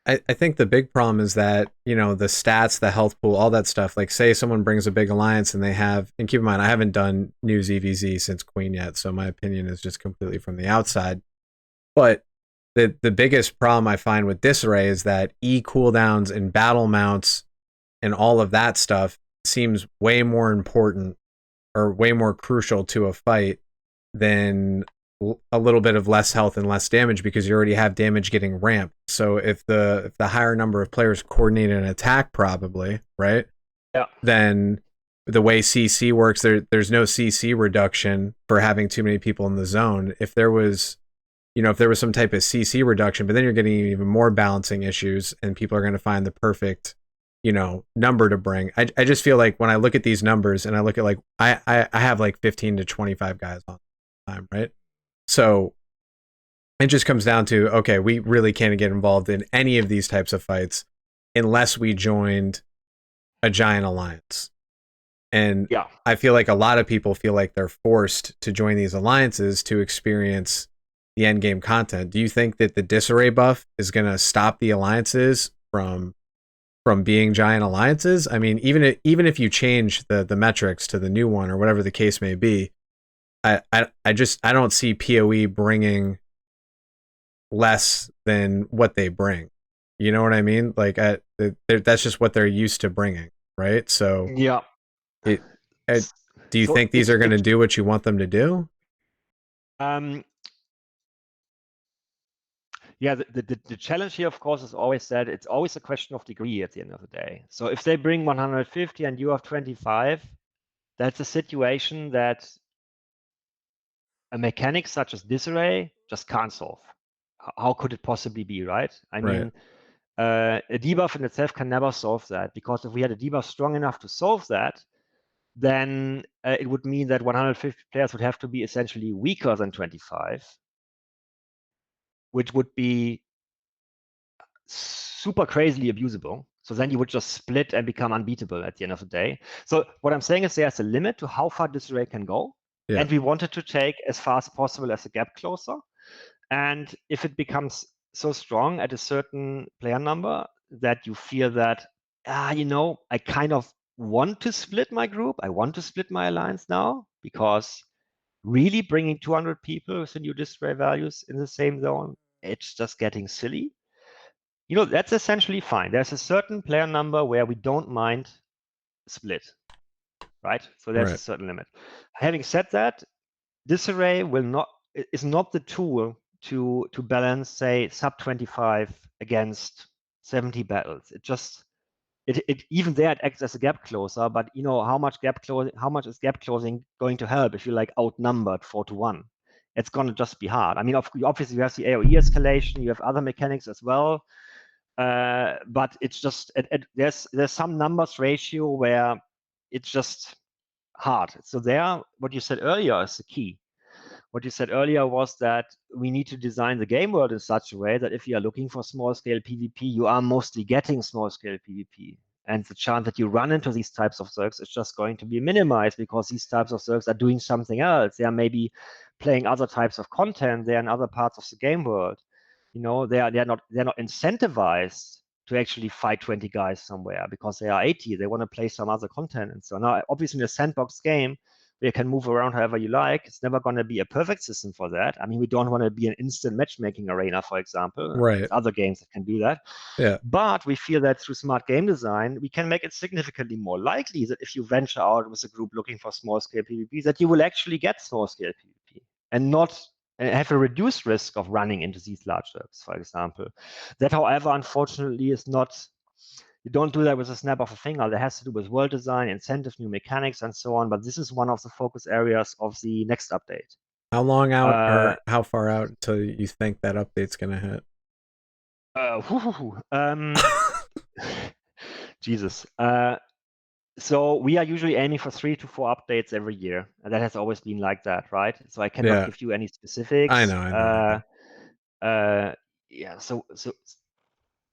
I think the big problem is that, the stats, the health pool, all that stuff, like say someone brings a big alliance and they have, and keep in mind, I haven't done new ZVZ since Queen yet, so my opinion is just completely from the outside. But the biggest problem I find with disarray is that E cooldowns and battle mounts and all of that stuff seems way more important or way more crucial to a fight than a little bit of less health and less damage, because you already have damage getting ramped. So if the higher number of players coordinate an attack, probably, right? Yeah. Then the way CC works, there's no CC reduction for having too many people in the zone. If there was some type of CC reduction, but then you're getting even more balancing issues, and people are going to find the perfect number to bring. I just feel like when I look at these numbers and I look at like I have like 15 to 25 guys on time, right? So it just comes down to, okay, we really can't get involved in any of these types of fights unless we joined a giant alliance. And I feel like a lot of people feel like they're forced to join these alliances to experience the end game content. Do you think that the disarray buff is going to stop the alliances from being giant alliances? I mean, even if you change the metrics to the new one or whatever the case may be, I don't see PoE bringing less than what they bring. You know what I mean? Like that's just what they're used to bringing, right? So yeah. Do you think these are going to do what you want them to do? Yeah, the challenge here, of course, is always that it's always a question of degree at the end of the day. So if they bring 150 and you have 25, that's a situation that a mechanic such as disarray just can't solve. How could it possibly be, right? I Right. mean, a debuff in itself can never solve that, because if we had a debuff strong enough to solve that, then it would mean that 150 players would have to be essentially weaker than 25, which would be super crazily abusable. So then you would just split and become unbeatable at the end of the day. So what I'm saying is there's a limit to how far disarray can go. Yeah. And we wanted to take as far as possible as a gap closer. And if it becomes so strong at a certain player number that you feel that, I kind of want to split my group, I want to split my alliance now, because really bringing 200 people with the new disarray values in the same zone, it's just getting silly. That's essentially fine. There's a certain player number where we don't mind split, right? So there's a certain limit. Having said that, disarray is not the tool to balance, say, sub 25 against 70 battles. It even there it acts as a gap closer, but how much is gap closing going to help if you're like outnumbered 4-1? It's gonna just be hard. I mean, obviously you have the AoE escalation, you have other mechanics as well. But it's just there's some numbers ratio where it's just hard. So there, what you said earlier is the key. What you said earlier was that we need to design the game world in such a way that if you are looking for small scale PvP, you are mostly getting small scale PvP. And the chance that you run into these types of zergs is just going to be minimized, because these types of zergs are doing something else. They are maybe playing other types of content. They're in other parts of the game world. They're not incentivized to actually fight 20 guys somewhere because they are 80. They want to play some other content. And so now, obviously, in a sandbox game, where you can move around however you like, it's never going to be a perfect system for that. I mean, we don't want to be an instant matchmaking arena, for example. Right. There's other games that can do that. Yeah. But we feel that through smart game design, we can make it significantly more likely that if you venture out with a group looking for small scale PvP, that you will actually get small scale PvP and not have a reduced risk of running into these large zergs, for example. That, however, unfortunately, is not. You don't do that with a snap of a finger. That has to do with world design, incentives, new mechanics, and so on. But this is one of the focus areas of the next update. How long out or how far out until you think that update's gonna hit? Jesus. So we are usually aiming for 3 to 4 updates every year, and that has always been like that, right? So I cannot give you any specifics. I know. Yeah. So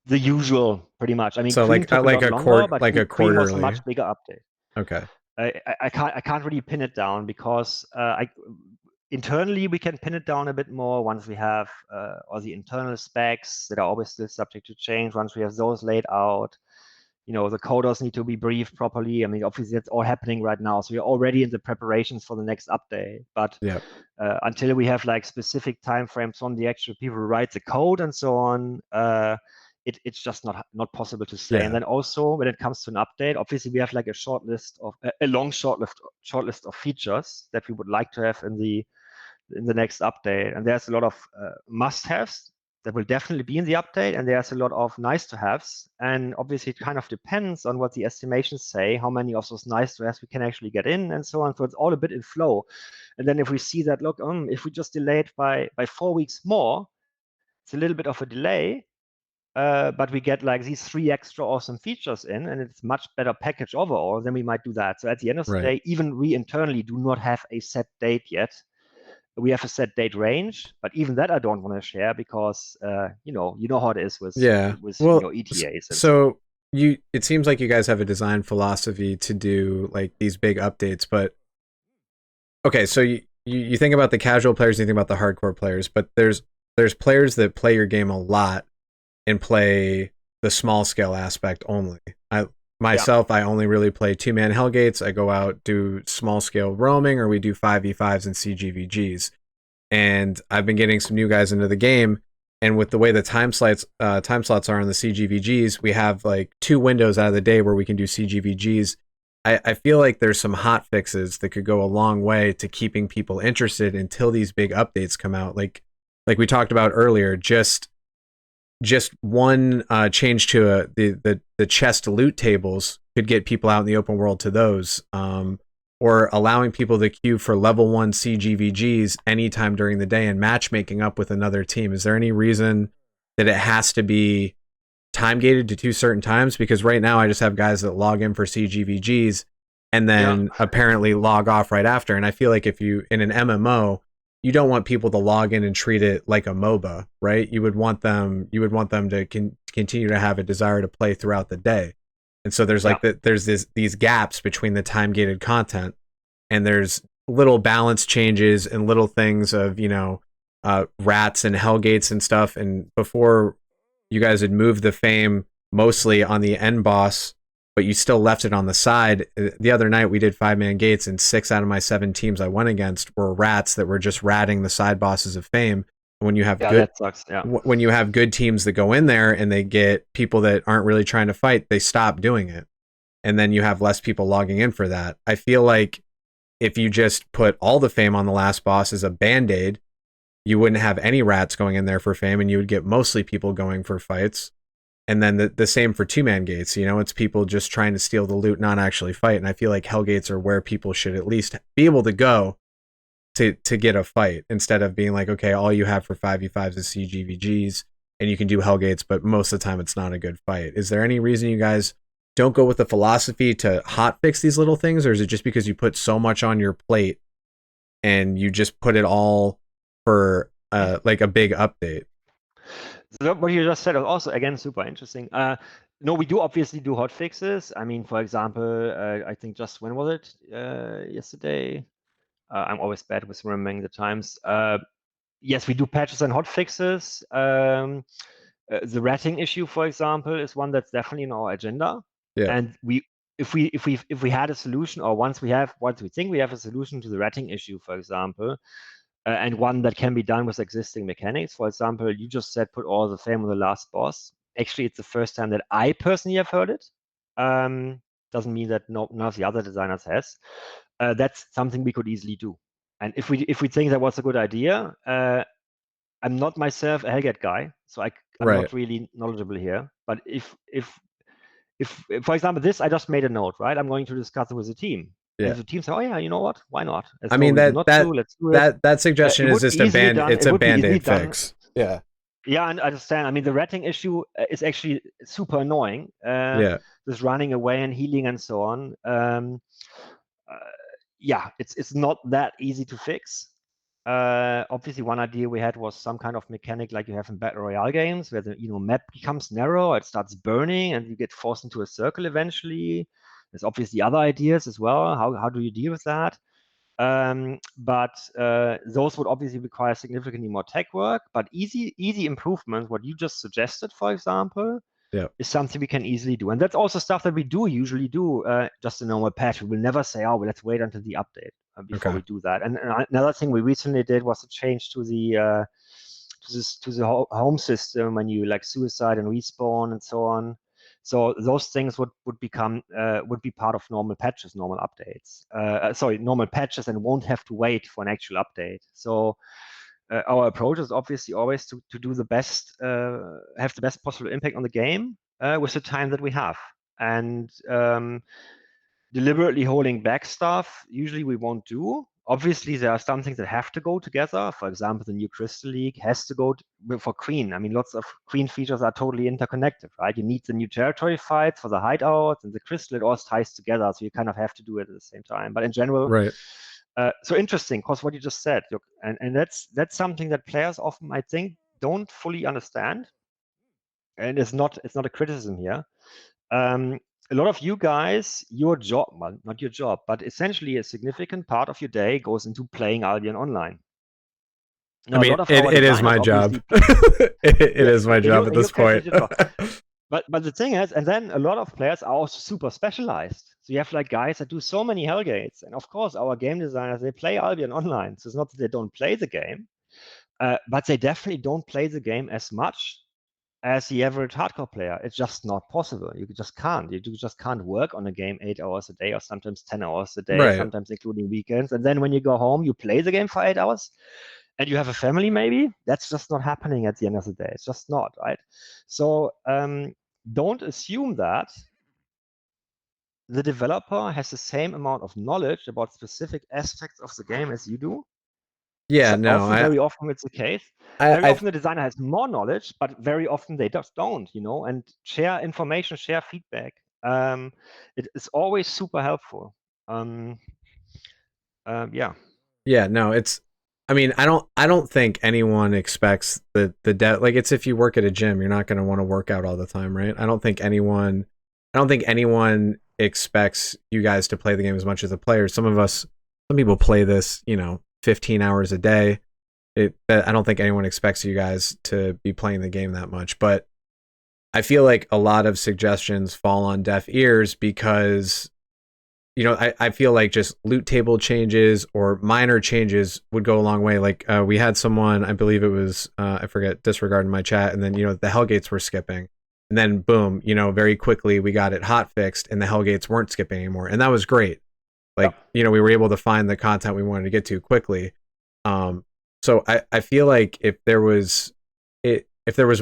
the usual, pretty much. I mean, so Cream took a lot longer, but Cream was a much bigger update. Okay. I can't really pin it down, because internally we can pin it down a bit more once we have all the internal specs that are always still subject to change. Once we have those laid out, the coders need to be briefed properly. I mean, obviously it's all happening right now, so we're already in the preparations for the next update. But until we have like specific timeframes on the actual people who write the code and so on, it's just not possible to say. And then also when it comes to an update, obviously we have like a long short list of features that we would like to have in the next update. And there's a lot of must-haves that will definitely be in the update, and there's a lot of nice-to-haves. And obviously it kind of depends on what the estimations say, how many of those nice-to-haves we can actually get in, and so on. So it's all a bit in flow. And then if we see that, look, if we just delay it by 4 weeks more, it's a little bit of a delay, but we get like these 3 extra awesome features in, and it's much better package overall, then we might do that. So at the end of the day, even we internally do not have a set date yet. We have a set date range, but even that I don't want to share, because you know how it is with ETAs. So it seems like you guys have a design philosophy to do like these big updates, but okay, so you think about the casual players, you think about the hardcore players, but there's players that play your game a lot and play the small scale aspect only. I only really play 2-man Hellgates. I go out, do small scale roaming, or we do 5v5s and CGVGs. And I've been getting some new guys into the game, and with the way the time slots are on the CGVGs, we have like 2 windows out of the day where we can do CGVGs. I feel like there's some hot fixes that could go a long way to keeping people interested until these big updates come out. Like we talked about earlier, just just one change to the chest loot tables could get people out in the open world to those, or allowing people to queue for level 1 CGVGs anytime during the day and matchmaking up with another team. Is there any reason that it has to be time gated to 2 certain times? Because right now I just have guys that log in for CGVGs and then apparently log off right after. And I feel like if you in an MMO, you don't want people to log in and treat it like a MOBA, right? You would want them to continue to have a desire to play throughout the day. And so there's these gaps between the time gated content, and there's little balance changes and little things of, rats and hellgates and stuff. And before, you guys had moved the fame mostly on the end boss, but you still left it on the side. The other night we did 5-man gates, and 6 out of my 7 teams I went against were rats that were just ratting the side bosses of fame. When you have that sucks. When you have good teams that go in there and they get people that aren't really trying to fight, they stop doing it, and then you have less people logging in for that. I feel like if you just put all the fame on the last boss as a band-aid, you wouldn't have any rats going in there for fame, and you would get mostly people going for fights. And then the same for 2-man gates. It's people just trying to steal the loot, not actually fight. And I feel like hellgates are where people should at least be able to go to get a fight, instead of being like, okay, all you have for 5v5s is CGVGs and you can do hellgates, but most of the time it's not a good fight. Is there any reason you guys don't go with the philosophy to hot fix these little things, or is it just because you put so much on your plate and you just put it all for like a big update? So what you just said is also, again, super interesting. No, we do obviously do hot fixes. I mean, for example, I think just when was it? Yesterday. I'm always bad with remembering the times. Yes, we do patches and hot fixes. The ratting issue, for example, is one that's definitely in our agenda. Yeah. And if we had a solution, or once we think we have a solution to the ratting issue, for example, and one that can be done with existing mechanics. For example, you just said put all the fame on the last boss. Actually, it's the first time that I personally have heard it. Doesn't mean that none of the other designers has. That's something we could easily do. And if we think that was a good idea, I'm not myself a Hellgate guy, so I'm not really knowledgeable here. But if for example, this, I just made a note, right? I'm going to discuss it with the team. Yeah. And the team say, "Oh yeah, you know what? Why not?" I mean, that suggestion is just a band-aid fix. Yeah. Yeah, and I understand. I mean, the ratting issue is actually super annoying. This running away and healing and so on. Yeah, it's not that easy to fix. Obviously, one idea we had was some kind of mechanic like you have in Battle Royale games, where the map becomes narrow, it starts burning, and you get forced into a circle eventually. There's obviously other ideas as well. How do you deal with that? But those would obviously require significantly more tech work. But easy improvements, what you just suggested, for example, is something we can easily do. And that's also stuff that we usually do just a normal patch. We will never say, oh, well, let's wait until the update before we do that. And another thing we recently did was a change to the home system when you like suicide and respawn and so on. So those things would be part of normal patches, normal updates. Normal patches, and won't have to wait for an actual update. So our approach is obviously always to do the best, have the best possible impact on the game with the time that we have. And deliberately holding back stuff, usually we won't do. Obviously, there are some things that have to go together. For example, the new Crystal League has to go for Queen. I mean, lots of Queen features are totally interconnected, right? You need the new territory fights for the hideouts, and the Crystal, it all ties together. So you kind of have to do it at the same time. But in general, right. So interesting, because what you just said, look, and that's something that players often, I think, don't fully understand. And it's not a criticism here. A lot of you guys, your job, well, not your job, but essentially a significant part of your day goes into playing Albion Online. Now, I mean, it is my job. It is my job at this point. But the thing is, and then a lot of players are also super specialized. So you have like guys that do so many Hellgates. And of course, our game designers, they play Albion Online. So it's not that they don't play the game, but they definitely don't play the game as much as the average hardcore player. It's just not possible. You just can't. You just can't work on a game 8 hours a day, or sometimes 10 hours a day, sometimes including weekends. And then when you go home, you play the game for 8 hours. and you have a family, maybe that's just not happening at the end of the day. It's just not, right? So don't assume that the developer has the same amount of knowledge about specific aspects of the game as you do. Yeah, no, Very often it's the case. Very I often the designer has more knowledge, but very often they just don't, and share information, share feedback. It is always super helpful. Um, yeah. Yeah, no, it's I mean, I don't think anyone expects the debt like it's if you work at a gym, you're not going to want to work out all the time, right? I don't think anyone expects you guys to play the game as much as the players. Some people play this, 15 hours a day. I don't think anyone expects you guys to be playing the game that much, but I feel like a lot of suggestions fall on deaf ears because I feel like just loot table changes or minor changes would go a long way. Like we had someone, I believe it was, I forget, disregarding my chat, and then the Hellgates were skipping, and then boom, very quickly we got it hot fixed, and the Hellgates weren't skipping anymore, and that was great. Like Yep. we were able to find the content we wanted to get to quickly. So I feel like if there was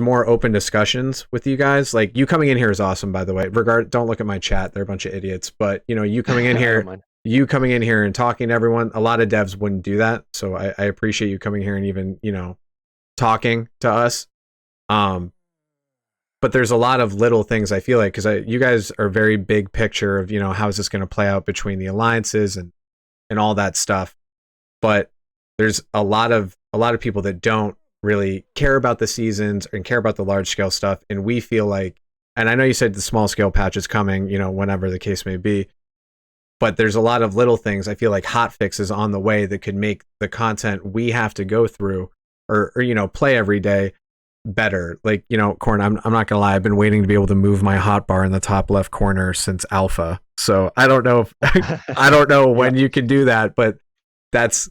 more open discussions with you guys, like you coming in here is awesome, by the way. Don't look at my chat; they're a bunch of idiots. But you coming in here, and talking to everyone. A lot of devs wouldn't do that, so I appreciate you coming here and even talking to us. But there's a lot of little things I feel like because you guys are very big picture of how is this going to play out between the alliances and all that stuff. But there's a lot of people that don't really care about the seasons and care about the large scale stuff, and we feel like, and I know you said the small scale patch is coming, whenever the case may be, but there's a lot of little things I feel like hot fixes on the way that could make the content we have to go through or play every day better. Like Korn, I'm not gonna lie, I've been waiting to be able to move my hotbar in the top left corner since alpha, so I don't know if I don't know when you can do that, but that's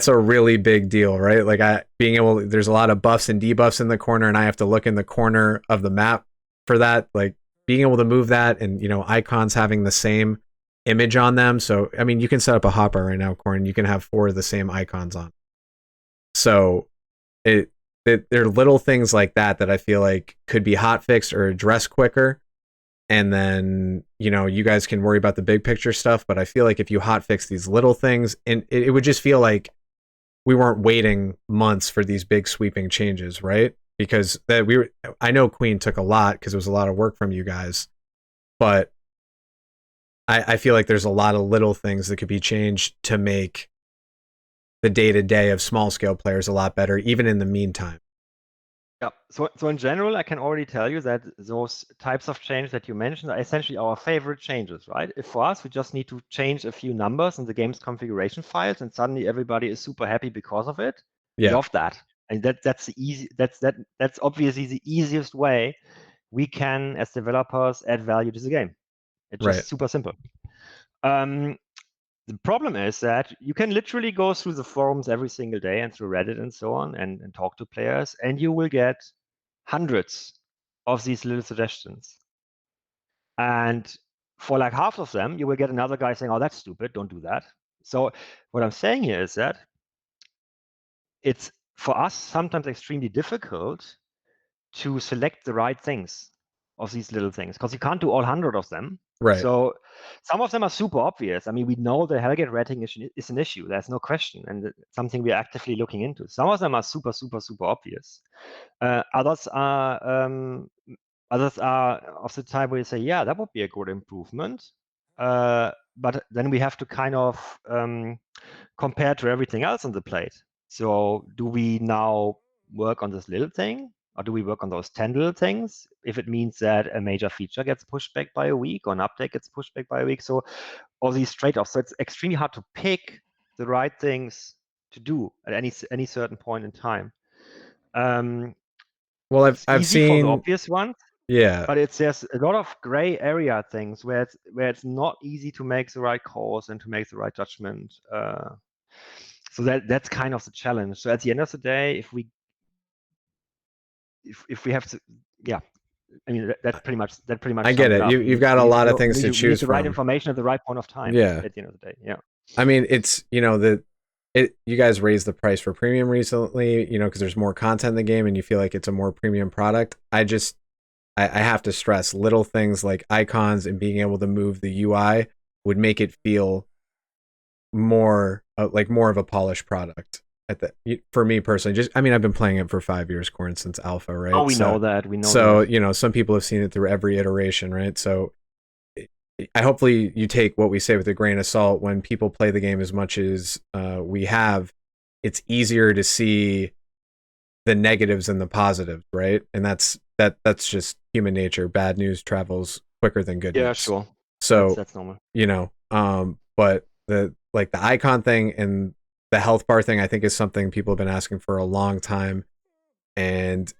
a really big deal, right? Like there's a lot of buffs and debuffs in the corner, and I have to look in the corner of the map for that. Like being able to move that, and icons having the same image on them. So I mean, you can set up a hotbar right now, Korn. You can have 4 of the same icons on. So there are little things like that I feel like could be hot fixed or addressed quicker. And then you guys can worry about the big picture stuff, but I feel like if you hot fix these little things, and it would just feel like we weren't waiting months for these big sweeping changes, right? Because I know Queen took a lot because it was a lot of work from you guys, but I feel like there's a lot of little things that could be changed to make the day-to-day of small scale players a lot better, even in the meantime. Yeah. So in general, I can already tell you that those types of changes that you mentioned are essentially our favorite changes, right? If for us, we just need to change a few numbers in the game's configuration files, and suddenly everybody is super happy because of it. We Yeah, love that, and that's obviously the easiest way we can, as developers, add value to the game. It's right. just super simple. The problem is that you can literally go through the forums every single day and through Reddit and so on and talk to players, and you will get hundreds of these little suggestions. And for like half of them, you will get another guy saying, oh, that's stupid, don't do that. So what I'm saying here is that it's for us sometimes extremely difficult to select the right things of these little things because you can't do all 100 of them. Right. So some of them are super obvious. I mean, we know the Hellgate rating is an issue. There's no question, and it's something we're actively looking into. Some of them are super, super, super obvious. Others are of the type where you say, yeah, that would be a good improvement. But then we have to kind of compare to everything else on the plate. So do we now work on this little thing? Or do we work on those 10 little things if it means that a major feature gets pushed back by a week or an update gets pushed back by a week? So all these trade-offs. So it's extremely hard to pick the right things to do at any certain point in time. Well, It's I've easy for the seen, obvious ones, yeah, but there's a lot of gray area things where it's not easy to make the right calls and to make the right judgment. So that's kind of the challenge. So at the end of the day, if we have to, yeah, I mean that pretty much I get sums it it. up. You've got a lot of things to We need choose the right from. information at the right point of time. Yeah. At the end of the day, yeah. I mean, it's, you guys raised the price for premium recently, because there's more content in the game and you feel like it's a more premium product. I have to stress little things like icons and being able to move the UI would make it feel more like more of a polished product for me personally. Just, I mean, I've been playing it for 5 years, Korn, since alpha, Oh, right? we So know that. We know so that. some people have seen it through every iteration, right? So I hopefully you take what we say with a grain of salt. When people play the game as much as we have, it's easier to see the negatives and the positives, right? And that's just human nature. Bad news travels quicker than good Yeah, news. sure. That's So, that's normal. but the icon thing and the health bar thing, I think, is something people have been asking for a long time. And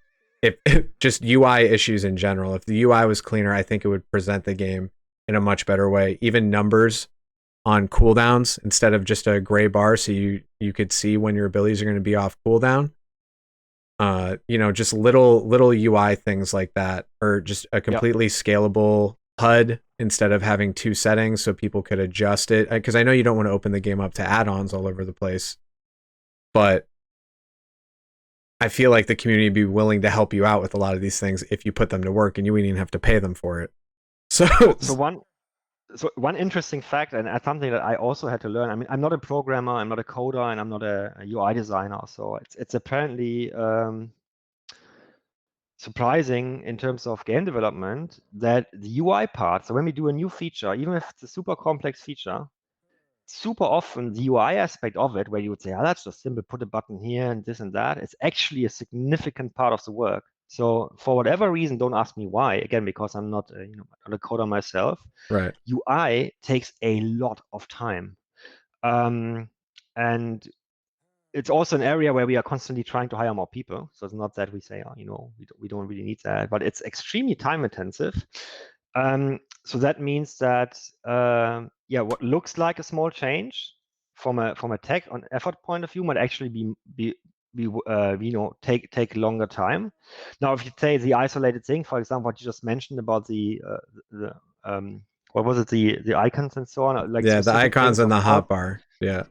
if just UI issues in general, if the UI was cleaner, I think it would present the game in a much better way. Even numbers on cooldowns instead of just a gray bar, so you could see when your abilities are going to be off cooldown. Just little UI things like that, or just a Yeah. completely scalable HUD instead of having two settings so people could adjust it. Because I know you don't want to open the game up to add-ons all over the place, but I feel like the community would be willing to help you out with a lot of these things if you put them to work, and you wouldn't even have to pay them for it. So, So one interesting fact, and something that I also had to learn. I mean, I'm not a programmer, I'm not a coder, and I'm not a UI designer. So it's apparently surprising in terms of game development that the UI part. So when we do a new feature, even if it's a super complex feature, super often the UI aspect of it, where you would say, "Oh, that's just simple, put a button here and this and that," it's actually a significant part of the work. So for whatever reason, don't ask me why. Again, because I'm not, not a coder myself. right, UI takes a lot of time. Um, and it's also an area where we are constantly trying to hire more people. So it's not that we say, oh, we don't really need that, but it's extremely time intensive. So that means that, what looks like a small change from a tech on effort point of view might actually take longer time. Now, if you say the isolated thing, for example, what you just mentioned about the what was it, the icons and so on, like yeah, the specific icons things, and of the course, hotbar, yeah,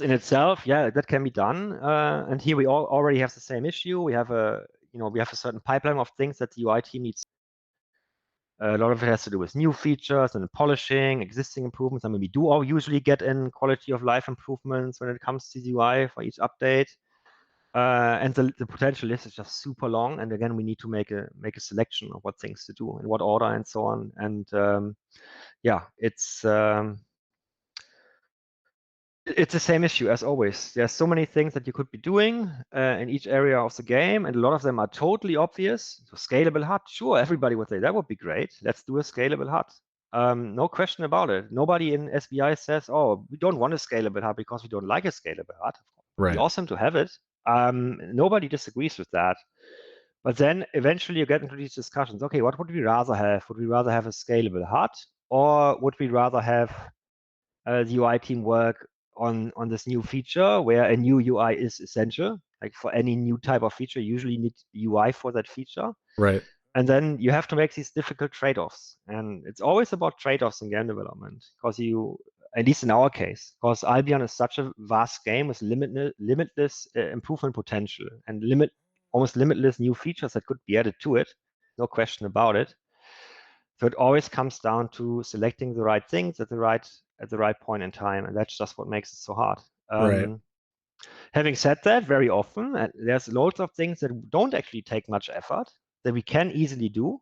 in itself, yeah, that can be done. And here we already have the same issue. We have a certain pipeline of things that the UI team needs. A lot of it has to do with new features and polishing, existing improvements. I mean, we do all usually get in quality of life improvements when it comes to the UI for each update. And the potential list is just super long. And again, we need to make a selection of what things to do, in what order, and so on. And it's the same issue as always. There's so many things that you could be doing in each area of the game, and a lot of them are totally obvious. So scalable HUD, sure, everybody would say that would be great. Let's do a scalable HUD. No question about it. Nobody in SBI says, "Oh, we don't want a scalable HUD because we don't like a scalable HUD." It would be right, awesome to have it. Nobody disagrees with that. But then eventually you get into these discussions. Okay, what would we rather have? Would we rather have a scalable HUD, or would we rather have the UI team work on this new feature where a new UI is essential? Like for any new type of feature, you usually need UI for that feature. right, And then you have to make these difficult trade-offs. And it's always about trade-offs in game development, because at least in our case, because Albion is such a vast game with limitless improvement potential and almost limitless new features that could be added to it. No question about it. So it always comes down to selecting the right things at the right point in time, and that's just what makes it so hard. right, Having said that, very often there's loads of things that don't actually take much effort that we can easily do.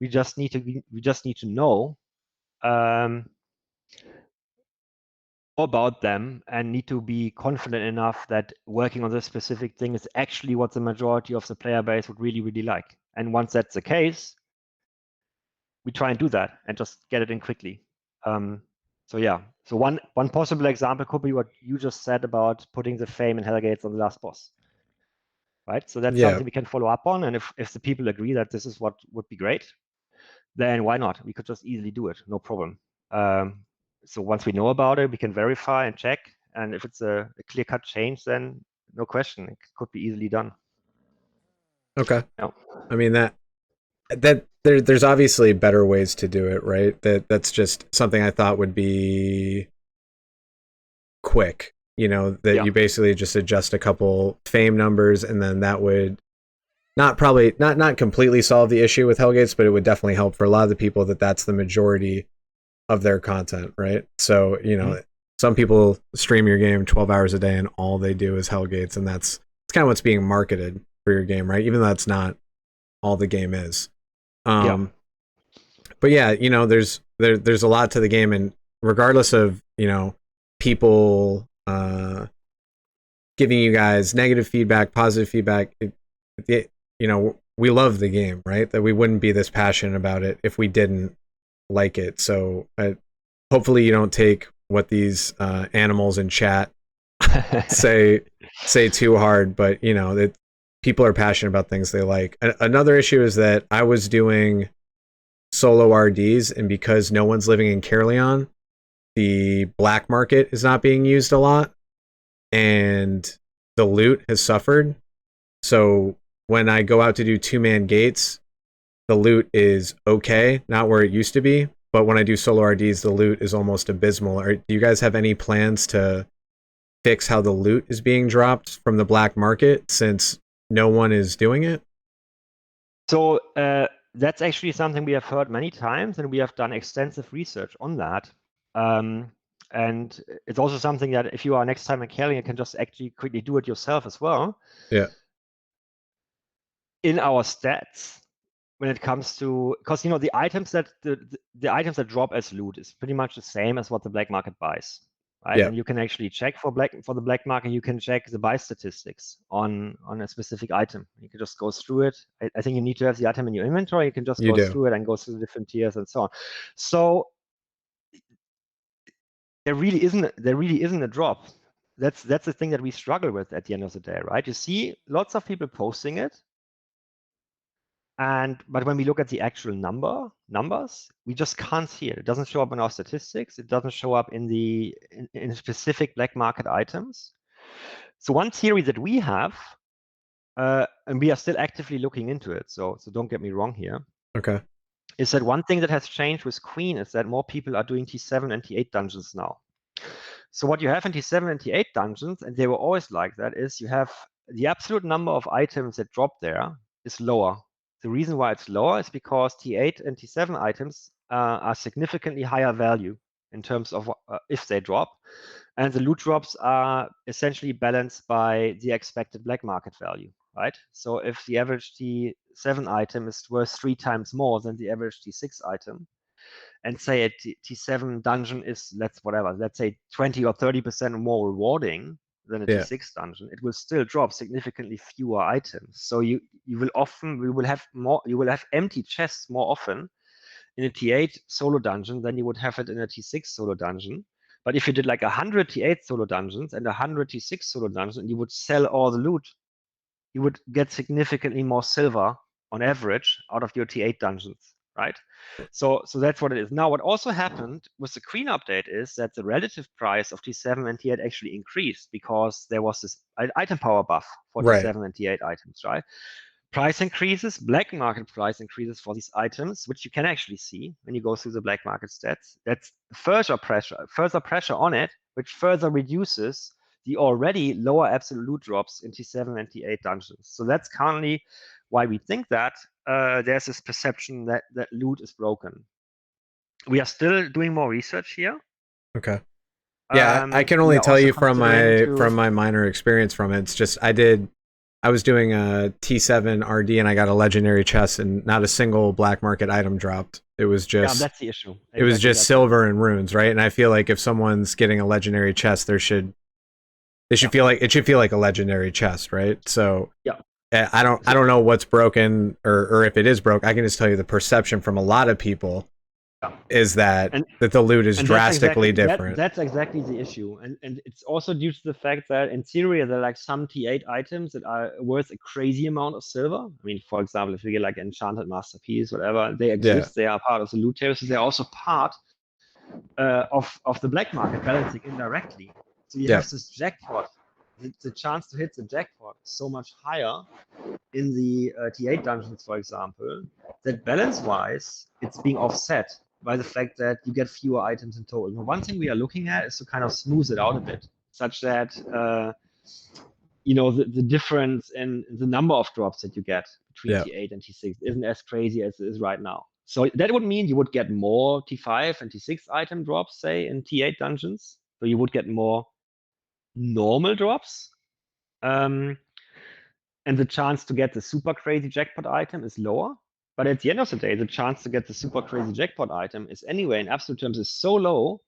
We just need to know um, about them, and need to be confident enough that working on this specific thing is actually what the majority of the player base would really, really like. And once that's the case, we try and do that and just get it in quickly. So one possible example could be what you just said about putting the fame and Hellgates on the last boss, right? So that's yeah, something we can follow up on, and if the people agree that this is what would be great, then why not? We could just easily do it, no problem. So once we know about it, we can verify and check, and if it's a clear-cut change, then no question, it could be easily done. okay. Yeah. I mean there's obviously better ways to do it, right? That's just something I thought would be quick, that Yeah. you basically just adjust a couple fame numbers, and then that would not completely solve the issue with Hellgates, but it would definitely help for a lot of the people that's the majority of their content, right? So, Mhm. some people stream your game 12 hours a day and all they do is Hellgates, and it's kind of what's being marketed for your game, right? Even though that's not all the game is. Yeah. But yeah, there's a lot to the game, and regardless of, people giving you guys negative feedback, positive feedback, we love the game, right? That we wouldn't be this passionate about it if we didn't like it. So hopefully you don't take what these animals in chat say too hard, but that people are passionate about things they like. Another issue is that I was doing solo RDs, and because no one's living in Caerleon, the black market is not being used a lot, and the loot has suffered. So when I go out to do 2-man gates, the loot is okay, not where it used to be. But when I do solo RDs, the loot is almost abysmal. Do you guys have any plans to fix how the loot is being dropped from the black market, since no one is doing it? So that's actually something we have heard many times, and we have done extensive research on that. And it's also something that if you are next time in Kelly, you can just actually quickly do it yourself as well. Yeah. In our stats, when it comes to, because the items that the items that drop as loot is pretty much the same as what the black market buys, right? Yeah. And you can actually check for the black market. You can check the buy statistics on a specific item. You can just go through it. I think you need to have the item in your inventory. You can just You go do. through it and go through the different tiers and so on. So there really isn't a drop. That's the thing that we struggle with at the end of the day, right? You see lots of people posting it. But when we look at the actual numbers, we just can't see it. It doesn't show up in our statistics. It doesn't show up in specific black market items. So one theory that we have, and we are still actively looking into it, so don't get me wrong here, Okay. is that one thing that has changed with Queen is that more people are doing T7 and T8 dungeons now. So what you have in T7 and T8 dungeons, and they were always like that, is you have the absolute number of items that drop there is lower. The reason why it's lower is because T8 and T7 items are significantly higher value in terms of if they drop. And the loot drops are essentially balanced by the expected black market value, right? So if the average T7 item is worth 3 times more than the average T6 item, and say a T7 dungeon is, let's say 20 or 30% more rewarding than a Yeah. T6 dungeon, it will still drop significantly fewer items. So you will have empty chests more often in a T8 solo dungeon than you would have it in a T6 solo dungeon. But if you did like 100 T8 solo dungeons and 100 T6 solo dungeons, and you would sell all the loot, you would get significantly more silver on average out of your T8 dungeons, right? So that's what it is. Now, what also happened with the Queen update is that the relative price of T7 and T8 actually increased because there was this item power buff for Right. T7 and T8 items, right? Price increases, black market price increases for these items, which you can actually see when you go through the black market stats. That's further pressure on it, which further reduces the already lower absolute loot drops in T7 and T8 dungeons. So that's currently why we think that there's this perception that loot is broken. We are still doing more research here. Okay. Yeah, I can We only are tell also you from considering to my minor experience from it. It's just I was doing a T7 RD and I got a legendary chest and not a single black market item dropped. It was yeah, just that's the issue. it was Exactly, just that's what it silver is. and runes, right? And I feel like if someone's getting a legendary chest, they should Yeah, feel like it should feel like a legendary chest, right? So yeah. I So don't know what's broken or if it is broke. I can just tell you the perception from a lot of people yeah. is that And the loot is And that's drastically exactly different. that's exactly the issue. And it's also due to the fact that in theory there are like some T8 items that are worth a crazy amount of silver. I mean, for example, if you get like enchanted masterpiece, whatever, they Yeah. exist, they are part of the loot table, so they're also part of the black market balancing indirectly. So you Yeah. have this jackpot. The chance to hit the jackpot is so much higher in the T8 dungeons, for example, that balance-wise, it's being offset by the fact that you get fewer items in total. Now, one thing we are looking at is to kind of smooth it out a bit. such that the difference in the number of drops that you get between T8 and T6 isn't as crazy as it is right now. So that would mean you would get more T5 and T6 item drops, say, in T8 dungeons. So you would get more normal drops. And the chance to get the super crazy jackpot item is lower. But at the end of the day, the chance to get the super crazy jackpot item is anyway, in absolute terms, is so low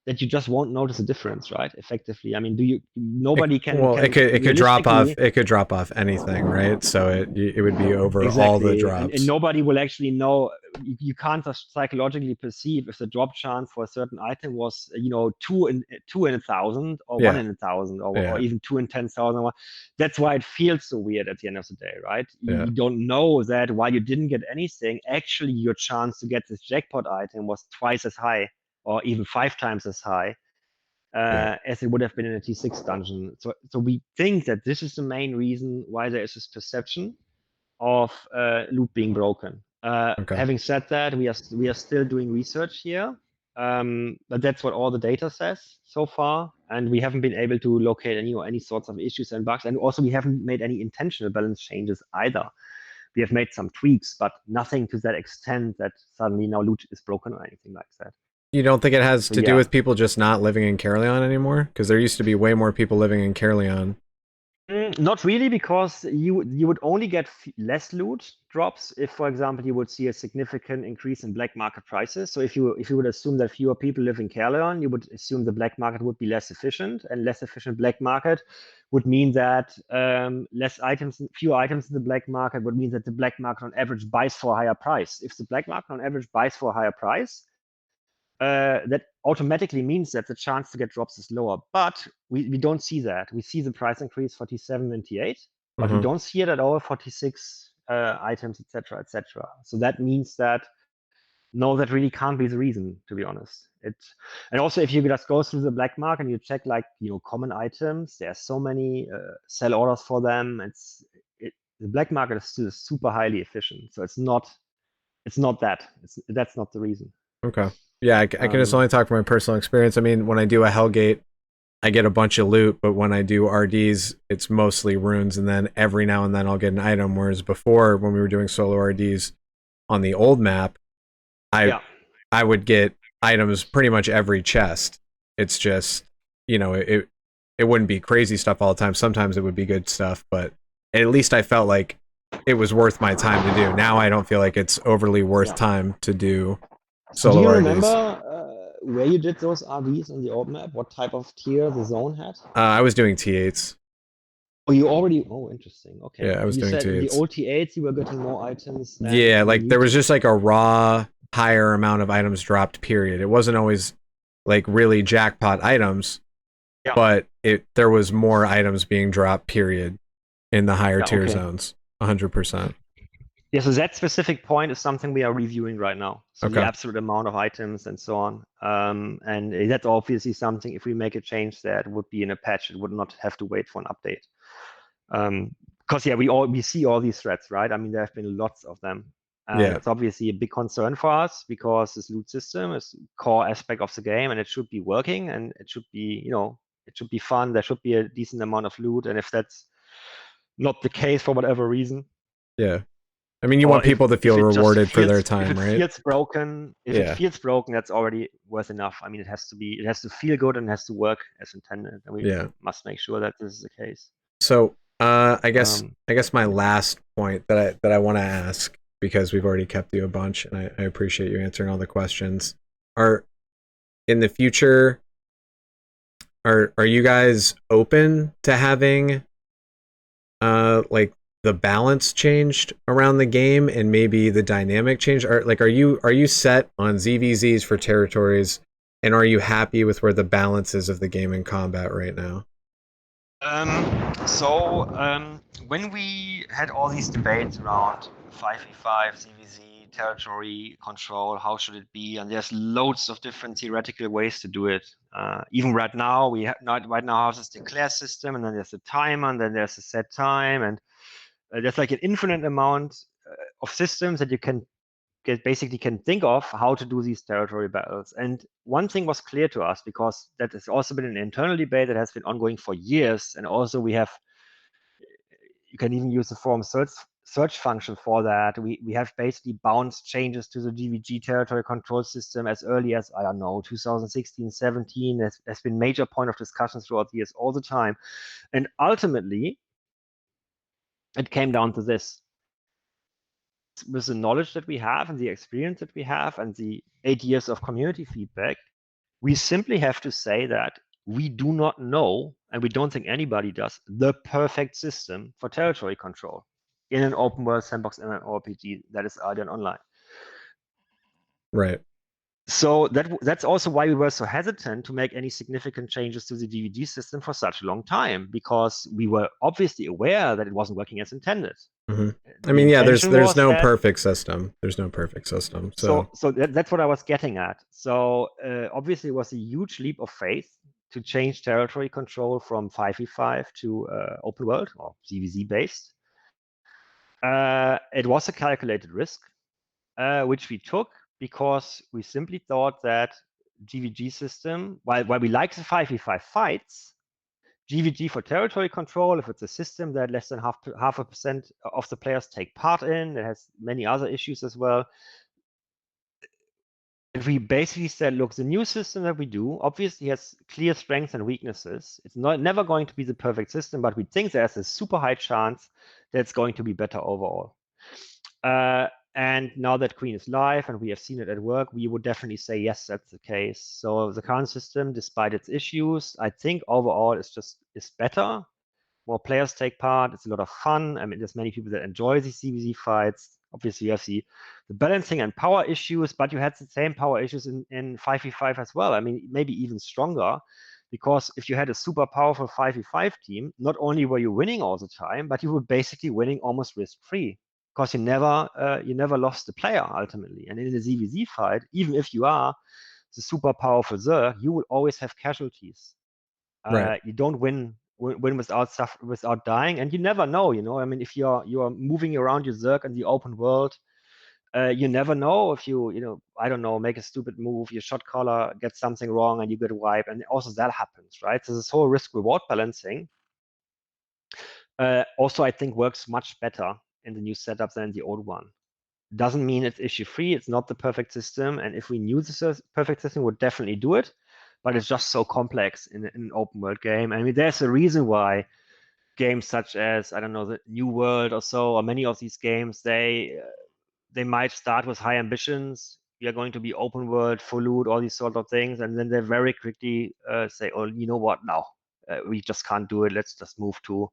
that you just won't notice a difference, right? Effectively, I mean, nobody can. Well, it could drop off. It could drop off anything, right? So it would be over all the drops, and nobody will actually know. You can't just psychologically perceive if the drop chance for a certain item was, 2 in 1,000 or 1 in 1,000 or even 2 in 10,000. That's why it feels so weird at the end of the day, right? You don't know that while you didn't get anything, actually your chance to get this jackpot item was twice as high or even 5 times as high as it would have been in a T6 dungeon. So we think that this is the main reason why there is this perception of loot being broken. Having said that, we are still doing research here, but that's what all the data says so far, and we haven't been able to locate any sorts of issues and bugs, and also we haven't made any intentional balance changes either. We have made some tweaks, but nothing to that extent that suddenly now loot is broken or anything like that. You don't think it has to do with people just not living in Caerleon anymore? Because there used to be way more people living in Caerleon. Not really, because you would only get less loot drops if, for example, you would see a significant increase in black market prices. So if you would assume that fewer people live in Caerleon, you would assume the black market would be less efficient, and less efficient black market would mean that fewer items in the black market would mean that the black market on average buys for a higher price. If the black market on average buys for a higher price, that automatically means that the chance to get drops is lower. But we don't see that. We see the price increase for T7 and T8, but we don't see it at all for T6 items, etc., etc. So that means that no, that really can't be the reason, to be honest. And also, if you just go through the black market and you check common items, there are so many sell orders for them. The black market is still super highly efficient, so it's not that. That's not the reason. Okay. Yeah, I can just only talk from my personal experience. I mean, when I do a Hellgate, I get a bunch of loot, but when I do RDs, it's mostly runes, and then every now and then I'll get an item. Whereas before, when we were doing solo RDs on the old map, I would get items pretty much every chest. It's just, it wouldn't be crazy stuff all the time. Sometimes it would be good stuff, but at least I felt like it was worth my time to do. Now I don't feel like it's overly worth time to do solo RDs. Do you remember where you did those RDs on the old map? What type of tier the zone had? I was doing T8s. Oh, you already... Oh, interesting. Okay. Yeah, I was doing T8s. The old T8s, you were getting more items. Yeah, like there was just like a raw higher amount of items dropped, period. It wasn't always like really jackpot items, but there was more items being dropped, period, in the higher tier zones. 100%. Yeah, so that specific point is something we are reviewing right now. So the absolute amount of items and so on. And that's obviously something, if we make a change there, it would be in a patch. It would not have to wait for an update. Because we see all these threats, right? I mean, there have been lots of them. It's obviously a big concern for us because this loot system is a core aspect of the game, and it should be working, and it should be, it should be fun. There should be a decent amount of loot, and if that's not the case for whatever reason, I mean, you want people to feel rewarded for their time, right? If it feels broken, that's already worth enough. I mean, it has to feel good and it has to work as intended, and we must make sure that this is the case. So, I guess my last point that I want to ask, because we've already kept you a bunch, and I appreciate you answering all the questions, are in the future, are you guys open to having like the balance changed around the game and maybe the dynamic changed? Are you set on ZVZs for territories, and are you happy with where the balance is of the game in combat right now? When we had all these debates around 5v5, ZVZ, territory control, how should it be, and there's loads of different theoretical ways to do it. Even right now, we have this declare system, and then there's a timer, and then there's a set time, and there's like an infinite amount of systems that you can basically can think of how to do these territory battles. And one thing was clear to us, because that has also been an internal debate that has been ongoing for years. And also you can even use the forum search function for that. We have basically bounced changes to the GVG territory control system as early as, I don't know, 2016, 17. Has been major point of discussion throughout the years all the time. And ultimately, it came down to this. With the knowledge that we have and the experience that we have and the 8 years of community feedback, we simply have to say that we do not know, and we don't think anybody does, the perfect system for territory control in an open world sandbox MMORPG that is Albion Online. Right. So that's also why we were so hesitant to make any significant changes to the GVG system for such a long time, because we were obviously aware that it wasn't working as intended. Mm-hmm. I mean, yeah, there's no perfect system. There's no perfect system. So that's what I was getting at. So obviously, it was a huge leap of faith to change territory control from 5v5 to open world or CVZ based. It was a calculated risk, which we took because we simply thought that GVG system, while we like the 5v5 fights, GVG for territory control, if it's a system that less than half a percent of the players take part in, it has many other issues as well. And we basically said, look, the new system that we do obviously has clear strengths and weaknesses. It's never going to be the perfect system, but we think there's a super high chance that it's going to be better overall. And now that Queen is live and we have seen it at work, we would definitely say, yes, that's the case. So the current system, despite its issues, I think overall is better. More players take part. It's a lot of fun. I mean, there's many people that enjoy these CVZ fights. Obviously, you have the balancing and power issues, but you had the same power issues in 5v5 as well. I mean, maybe even stronger, because if you had a super powerful 5v5 team, not only were you winning all the time, but you were basically winning almost risk-free, because you never lost the player ultimately. And in the ZVZ fight, even if you are the super powerful Zerg, you will always have casualties. right. You don't win without dying, and you never know. I mean, if you're moving around your Zerg in the open world, you never know if I don't know, make a stupid move, your shot caller gets something wrong and you get a wipe, and also that happens, right? So this whole risk-reward balancing also, I think, works much better in the new setup than the old one. Doesn't mean it's issue-free. It's not the perfect system, and if we knew the perfect system, we would definitely do it. But it's just so complex in an open world game. I mean, there's a reason why games such as, I don't know, the New World or so, or many of these games, they might start with high ambitions. We are going to be open world, full loot, all these sort of things, and then they very quickly say, "Oh, you know what? Now we just can't do it. Let's just move to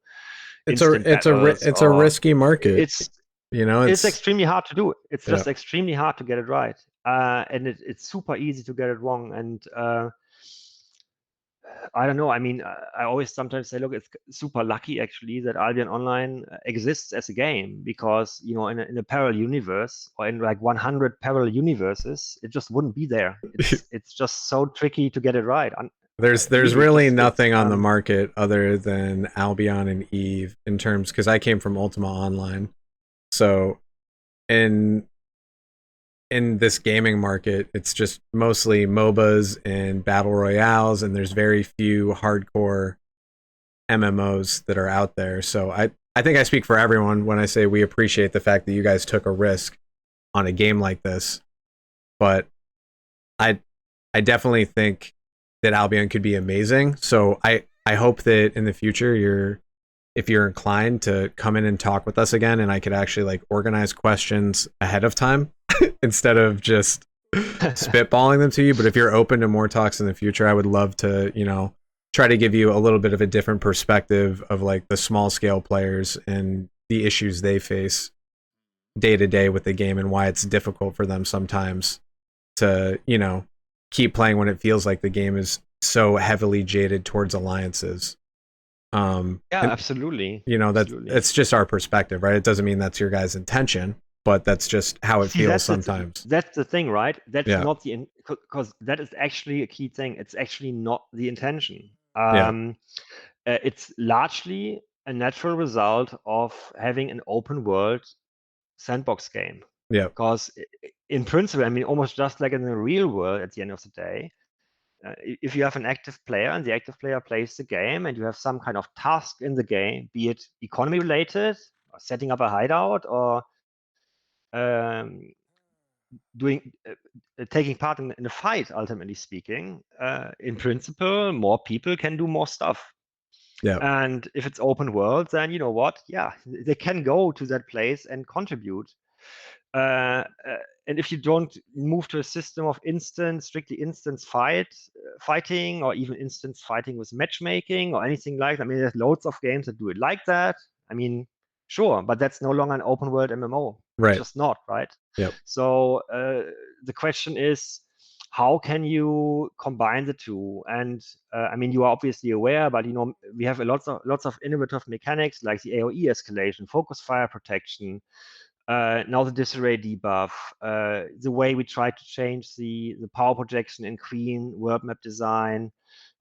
instant battles." It's a risky market. It's it's extremely hard to do. It's just yeah. extremely hard to get it right, and it's super easy to get it wrong. And I don't know. I mean, I always sometimes say, look, it's super lucky actually that Albion Online exists as a game, because in a parallel universe, or in like 100 parallel universes, it just wouldn't be there. It's just so tricky to get it right. There's really nothing on the market other than Albion and Eve in terms, because I came from Ultima Online, so in this gaming market, it's just mostly MOBAs and battle royales, and there's very few hardcore MMOs that are out there. So I think I speak for everyone when I say we appreciate the fact that you guys took a risk on a game like this, but I definitely think that Albion could be amazing. So I hope that in the future if you're inclined to come in and talk with us again, and I could actually like organize questions ahead of time instead of just spitballing them to you. But if you're open to more talks in the future, I would love to, try to give you a little bit of a different perspective of like the small scale players and the issues they face day to day with the game, and why it's difficult for them sometimes to, keep playing when it feels like the game is so heavily jaded towards alliances. Yeah, absolutely. It's just our perspective, right? It doesn't mean that's your guys' intention, but that's just how it feels sometimes. That's the thing, right? That's not because that is actually a key thing. It's actually not the intention. It's largely a natural result of having an open world sandbox game. Yeah. Because in principle, I mean, almost just like in the real world, at the end of the day, if you have an active player and the active player plays the game and you have some kind of task in the game, be it economy related, or setting up a hideout, or um, doing taking part in a fight, ultimately speaking, in principle, more people can do more stuff. Yeah. And if it's open world, then you know what? Yeah, they can go to that place and contribute. Uh, uh, and if you don't move to a system of strictly instance fighting, or even instance fighting with matchmaking or anything like that, I mean, there's loads of games that do it like that. I mean, sure, but that's no longer an open world MMO. It's Right. just not, right? Yep. So the question is, how can you combine the two? And I mean, you are obviously aware, but you know, we have lots of innovative mechanics like the AoE escalation, focus fire protection, now the disarray debuff, the way we try to change the power projection in Queen, world map design,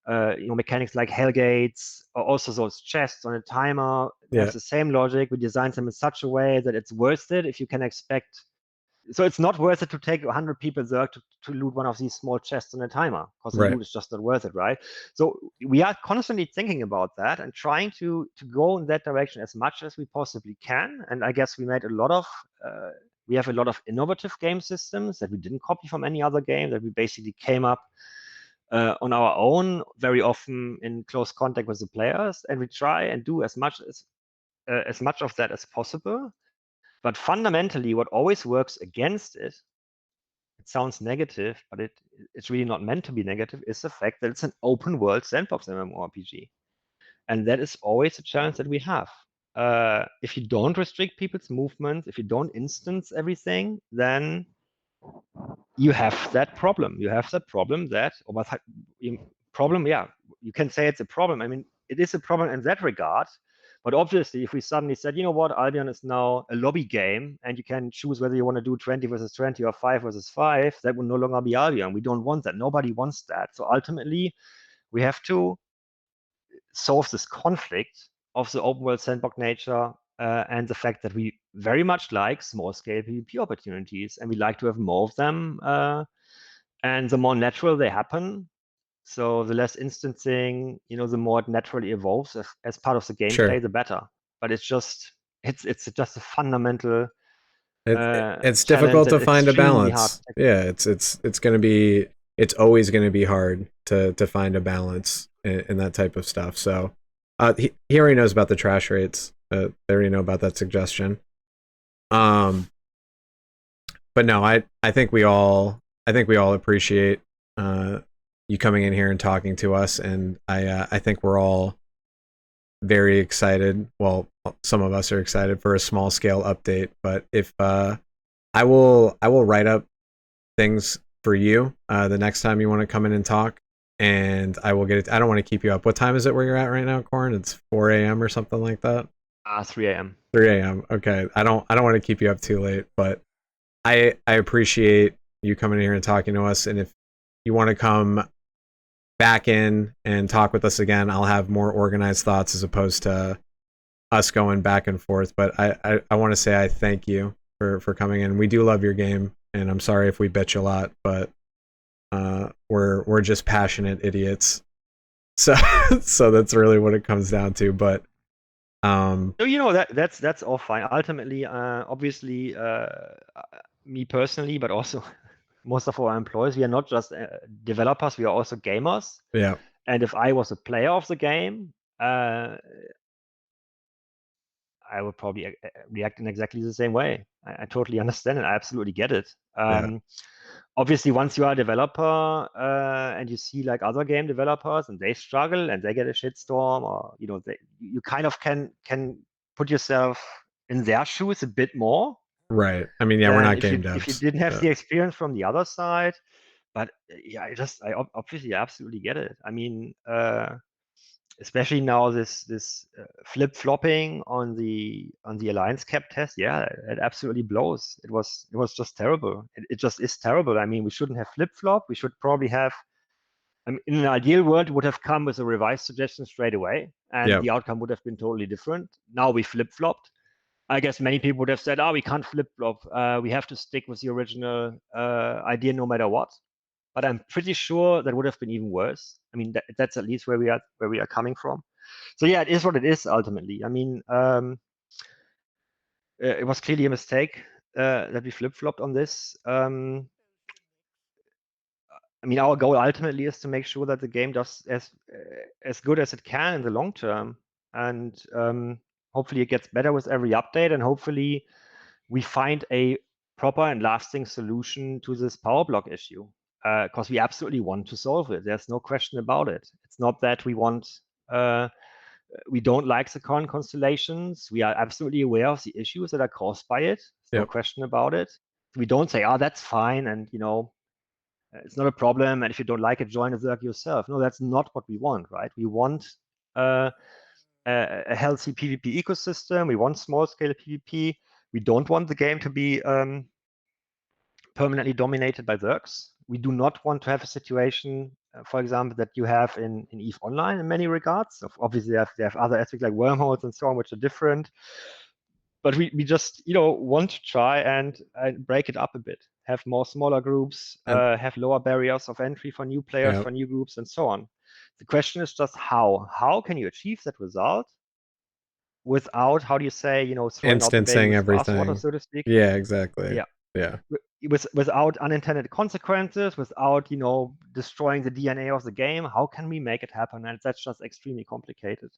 you know, mechanics like Hellgates, or also those chests on a timer have the same logic. We designed them in such a way that it's worth it if you can expect. So it's not worth it to take 100 people there to loot one of these small chests on a timer, because the Right. loot is just not worth it, right? So we are constantly thinking about that and trying to go in that direction as much as we possibly can. And I guess we have a lot of innovative game systems that we didn't copy from any other game, that we basically came up on our own, very often in close contact with the players, and we try and do as much of that as possible. But fundamentally, what always works against it sounds negative, but it's really not meant to be negative, is the fact that it's an open world sandbox MMORPG. And that is always a challenge that we have. If you don't restrict people's movements, if you don't instance everything, then you have that problem. You have that problem that, problem, yeah, you can say it's a problem. I mean, it is a problem in that regard. But obviously, if we suddenly said, you know what, Albion is now a lobby game, and you can choose whether you want to do 20 versus 20 or 5 versus 5, that would no longer be Albion. We don't want that. Nobody wants that. So ultimately, we have to solve this conflict of the open world sandbox nature and the fact that we very much like small scale PvP opportunities, and we like to have more of them. And the more natural they happen, so the less instancing, you know, the more it naturally evolves as part of the gameplay, Sure. the better. But it's just a fundamental It's challenge difficult to that's find a extremely hard. balance. Yeah, it's gonna be, it's always gonna be hard to find a balance in that type of stuff. So he already knows about the trash rates. They already know about that suggestion. Um, but no, I think we all appreciate you coming in here and talking to us, and I think we're all very excited. Well, some of us are excited for a small scale update, but if I will write up things for you the next time you want to come in and talk, and I will get it. I don't want to keep you up. What time is it where you're at right now, Korn? It's 4 a.m. or something like that. 3 a.m. 3 a.m. Okay, I don't want to keep you up too late, but I appreciate you coming in here and talking to us. And if you want to come back in and talk with us again, I'll have more organized thoughts as opposed to us going back and forth. But I want to say I thank you for coming in. We do love your game, and I'm sorry if we bitch a lot, but we're just passionate idiots. So so that's really what it comes down to. But So you know that's all fine. Ultimately, obviously, me personally, but also most of our employees, we are not just developers; we are also gamers. yeah, And if I was a player of the game, I would probably react in exactly the same way. I totally understand and I absolutely get it. yeah, Obviously, once you are a developer and you see like other game developers and they struggle and they get a shitstorm, or you know, you kind of can put yourself in their shoes a bit more right. I mean, yeah, we're than not game if you devs. didn't have Yeah, the experience from the other side. But yeah, I obviously absolutely get it. I mean, especially now this flip flopping on the alliance cap test, yeah, it absolutely blows. It was just terrible. It just is terrible. I mean, we shouldn't have flip flop. We should probably have. I mean, in an ideal world, it would have come with a revised suggestion straight away, and yeah, the outcome would have been totally different. Now we flip flopped. I guess many people would have said, "Oh, we can't flip flop. We have to stick with the original idea no matter what." But I'm pretty sure that would have been even worse. I mean, that's at least where we are coming from. So yeah, it is what it is ultimately. I mean, it was clearly a mistake that we flip flopped on this. I mean, our goal ultimately is to make sure that the game does as good as it can in the long term, and hopefully it gets better with every update, and hopefully we find a proper and lasting solution to this power block issue, because we absolutely want to solve it. There's no question about it. It's not that we don't like the current constellations. We are absolutely aware of the issues that are caused by it. There's no question about it. We don't say, "Oh, that's fine," and it's not a problem, and if you don't like it, join the Zerg yourself. No, that's not what we want, right? We want a healthy PvP ecosystem. We want small-scale PvP. We don't want the game to be permanently dominated by Zergs. We do not want to have a situation, for example, that you have in EVE Online in many regards. Obviously, they have other aspects like wormholes and so on, which are different. But we just want to try and break it up a bit, have more smaller groups, have lower barriers of entry for new players, for new groups, and so on. The question is just how can you achieve that result without, how do you say, throwing out the baby Instancing with the bathwater, everything. so to speak? Yeah, exactly. Yeah. Without unintended consequences, without destroying the DNA of the game. How can we make it happen? And that's just extremely complicated,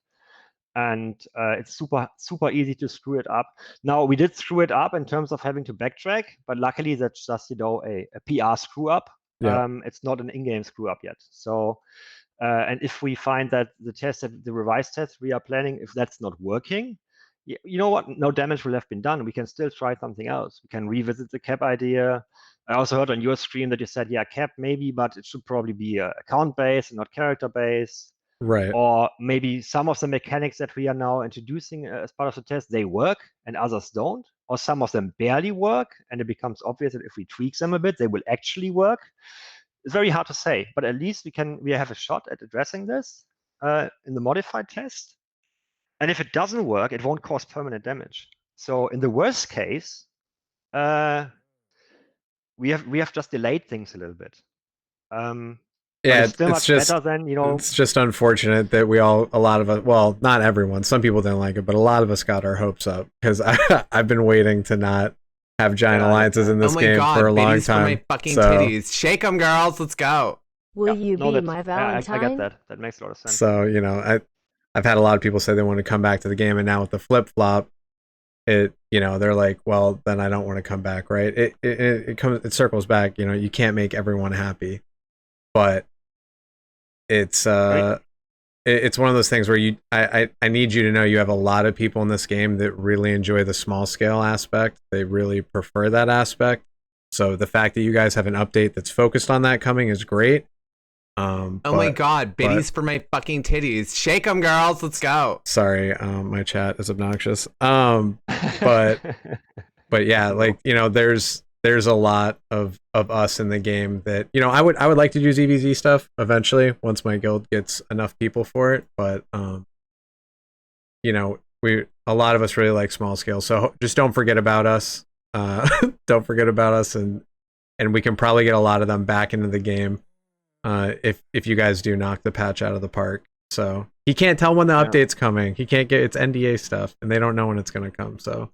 and it's super easy to screw it up. Now, we did screw it up in terms of having to backtrack, but luckily that's just a PR screw up. It's not an in-game screw up yet. So and if we find that the revised test we are planning, if that's not working, you know what? No damage will have been done. We can still try something else. We can revisit the cap idea. I also heard on your stream that you said, yeah, cap maybe, but it should probably be account based and not character based. Right. Or maybe some of the mechanics that we are now introducing as part of the test, they work and others don't. Or some of them barely work, and it becomes obvious that if we tweak them a bit, they will actually work. It's very hard to say, but at least we have a shot at addressing this in the modified test. And if it doesn't work, it won't cause permanent damage. So in the worst case, we have just delayed things a little bit. Yeah, it's still much better than It's just unfortunate that a lot of us, well, not everyone, some people didn't like it, but a lot of us got our hopes up because I've been waiting to not have giant alliances in this game for a long time. For my fucking titties. Shake them, girls. Let's go. Will you be my Valentine? I get that. That makes a lot of sense. So I've had a lot of people say they want to come back to the game, and now with the flip flop, they're like, well, then I don't want to come back, right? It circles back. You can't make everyone happy, but it's one of those things where I need you to know you have a lot of people in this game that really enjoy the small scale aspect. They really prefer that aspect. So the fact that you guys have an update that's focused on that coming is great. My god, biddies for my fucking titties. Shake them, girls. Let's go. Sorry, my chat is obnoxious. But yeah, like there's a lot of us in the game that I would like to do ZVZ stuff eventually once my guild gets enough people for it, but a lot of us really like small scale, so just don't forget about us. Don't forget about us, and we can probably get a lot of them back into the game if you guys do knock the patch out of the park. So he can't tell when the update's coming. He can't it's NDA stuff, and they don't know when it's going to come. So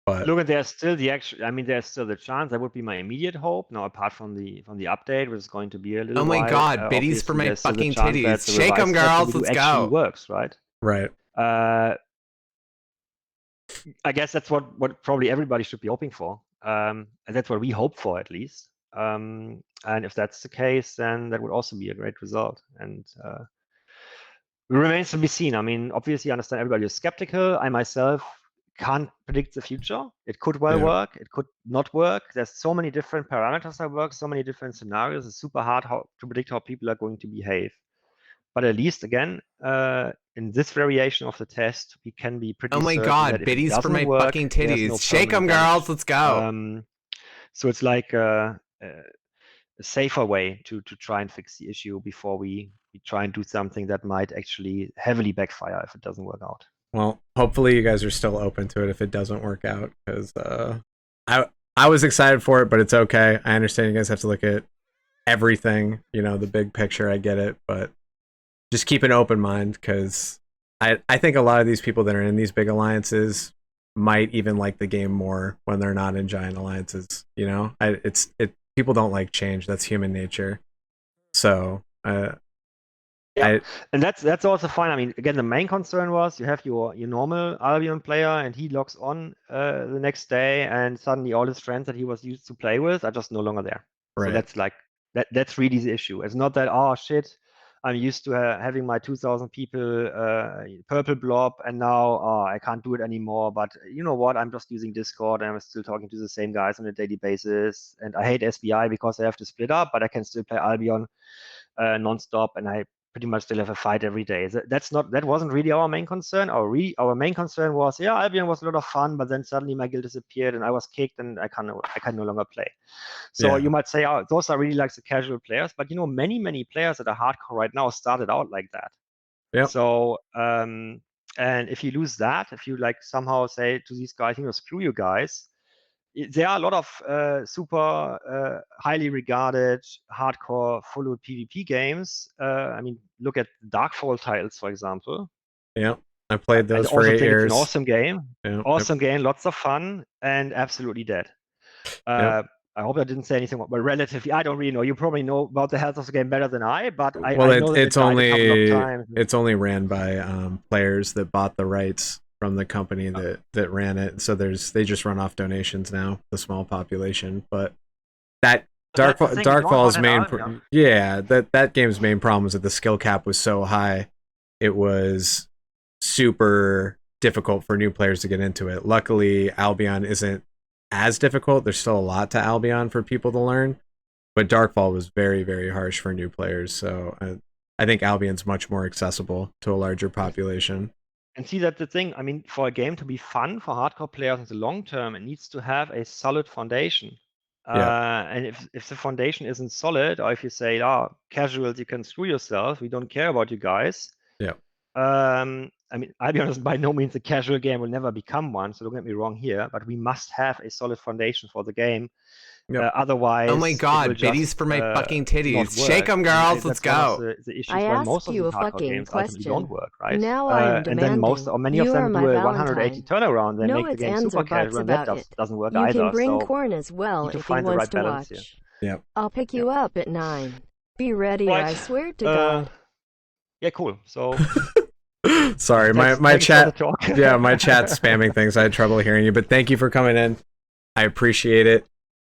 but look, there's still there's still the chance. That would be my immediate hope. Now, apart from the update, which is going to be a little. Oh my god, biddies for my fucking titties. Shake them, girls. Let's go. Works, right? Right. I guess that's what probably everybody should be hoping for, and that's what we hope for at least. And if that's the case, then that would also be a great result. And it remains to be seen. I mean, obviously, I understand everybody is skeptical. I myself can't predict the future. It could well work. It could not work. There's so many different parameters that work, so many different scenarios. It's super hard to predict how people are going to behave. But at least, again, in this variation of the test, we can be pretty certain. Oh my god, biddies for my fucking titties. Shake them, girls. Let's go. So it's like a safer way to try and fix the issue before we try and do something that might actually heavily backfire if it doesn't work out. Well, hopefully you guys are still open to it if it doesn't work out, because I was excited for it, but it's okay. I understand you guys have to look at everything, you know, the big picture. I get it, but just keep an open mind, because I think a lot of these people that are in these big alliances might even like the game more when they're not in giant alliances. You know, people don't like change. That's human nature. So yeah, and that's also fine. I mean, again, the main concern was you have your normal Albion player, and he logs on the next day, and suddenly all his friends that he was used to play with are just no longer there. Right. So that's like that's really the issue. It's not that, oh shit, I'm used to having my 2,000 people purple blob, and now I can't do it anymore. But you know what? I'm just using Discord, and I'm still talking to the same guys on a daily basis. And I hate SBI because I have to split up, but I can still play Albion nonstop, and I pretty much still have a fight every day. That wasn't really our main concern. Our main concern was, yeah, Albion was a lot of fun, but then suddenly my guild disappeared and I was kicked and I can no longer play. So you might say, oh, those are really like the casual players, but you know, many players that are hardcore right now started out like that. Yeah. So and if you lose that, if you like somehow say to these guys, you know, screw you guys, there are a lot of super highly regarded hardcore full PvP games. I mean, look at Darkfall titles, for example. Yeah, I played those for 8 years. It's an awesome game. Yeah. Awesome game, lots of fun, and absolutely dead. I hope I didn't say anything, but relatively, I don't really know. You probably know about the health of the game better than I, but I know that it's only ran by players that bought the rights from the company that ran it. So they just run off donations now, the small population. But that Darkfall's main that game's main problem was that the skill cap was so high, it was super difficult for new players to get into it. Luckily, Albion isn't as difficult. There's still a lot to Albion for people to learn, but Darkfall was very, very harsh for new players. So I think Albion's much more accessible to a larger population. And see, that's the thing. I mean, for a game to be fun for hardcore players in the long term, it needs to have a solid foundation. And if the foundation isn't solid, or if you say, oh, casuals, you can screw yourself, we don't care about you guys. Yeah. I mean, I'll be honest, by no means a casual game will never become one, so don't get me wrong here, but we must have a solid foundation for the game. Otherwise, oh my god, biddies for my fucking titties. Shake them, girls. Let's go. The issues I why most asked you of a the hardcore fucking games ultimately don't question. work, right? Now I am and then most or many of You them are do my a 180 Valentine. turnaround. They No make the ifs, game ands, super or buts casual, and that about doesn't work You either. can bring So Korn as well need to if he find the wants right to balance watch. Yeah. I'll pick you up at 9. Be ready, Right. I swear to God. Yeah, cool. So sorry, my chat. Yeah, my chat's spamming things. I had trouble hearing you, but thank you for coming in. I appreciate it.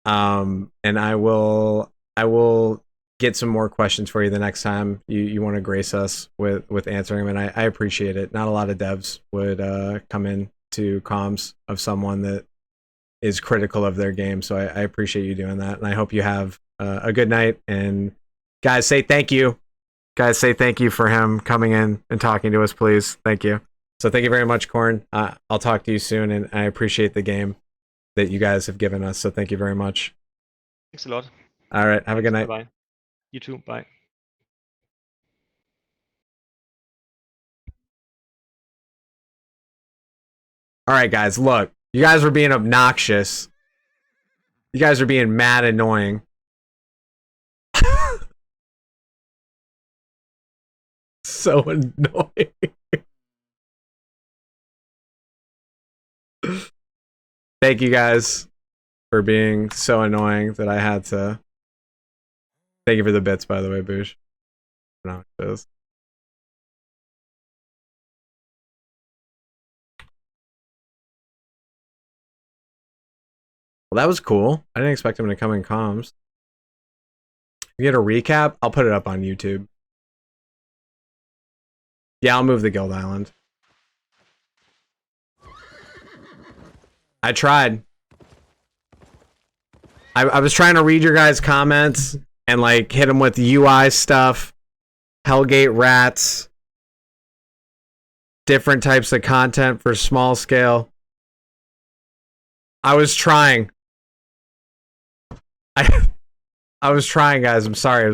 And I will get some more questions for you the next time you want to grace us with answering them, and I appreciate it. Not a lot of devs would come in to comms of someone that is critical of their game, so I appreciate you doing that, and I hope you have a good night. And guys, say thank you. Guys, say thank you for him coming in and talking to us, please. Thank you. So thank you very much, Korn. I'll talk to you soon, and I appreciate the game that you guys have given us. So thank you very much. Thanks a lot. All right. Have a good night. Bye. You too. Bye. All right, guys. Look, you guys were being obnoxious. You guys are being mad annoying. So annoying. Thank you guys for being so annoying that I had to. Thank you for the bits, by the way, Boosh. No, it is. Well, that was cool. I didn't expect him to come in comms. If you get a recap, I'll put it up on YouTube. Yeah, I'll move the Guild Island. I tried. I was trying to read your guys' comments and like hit them with UI stuff, Hellgate rats, different types of content for small scale. I was trying. I was trying, guys. I'm sorry. It was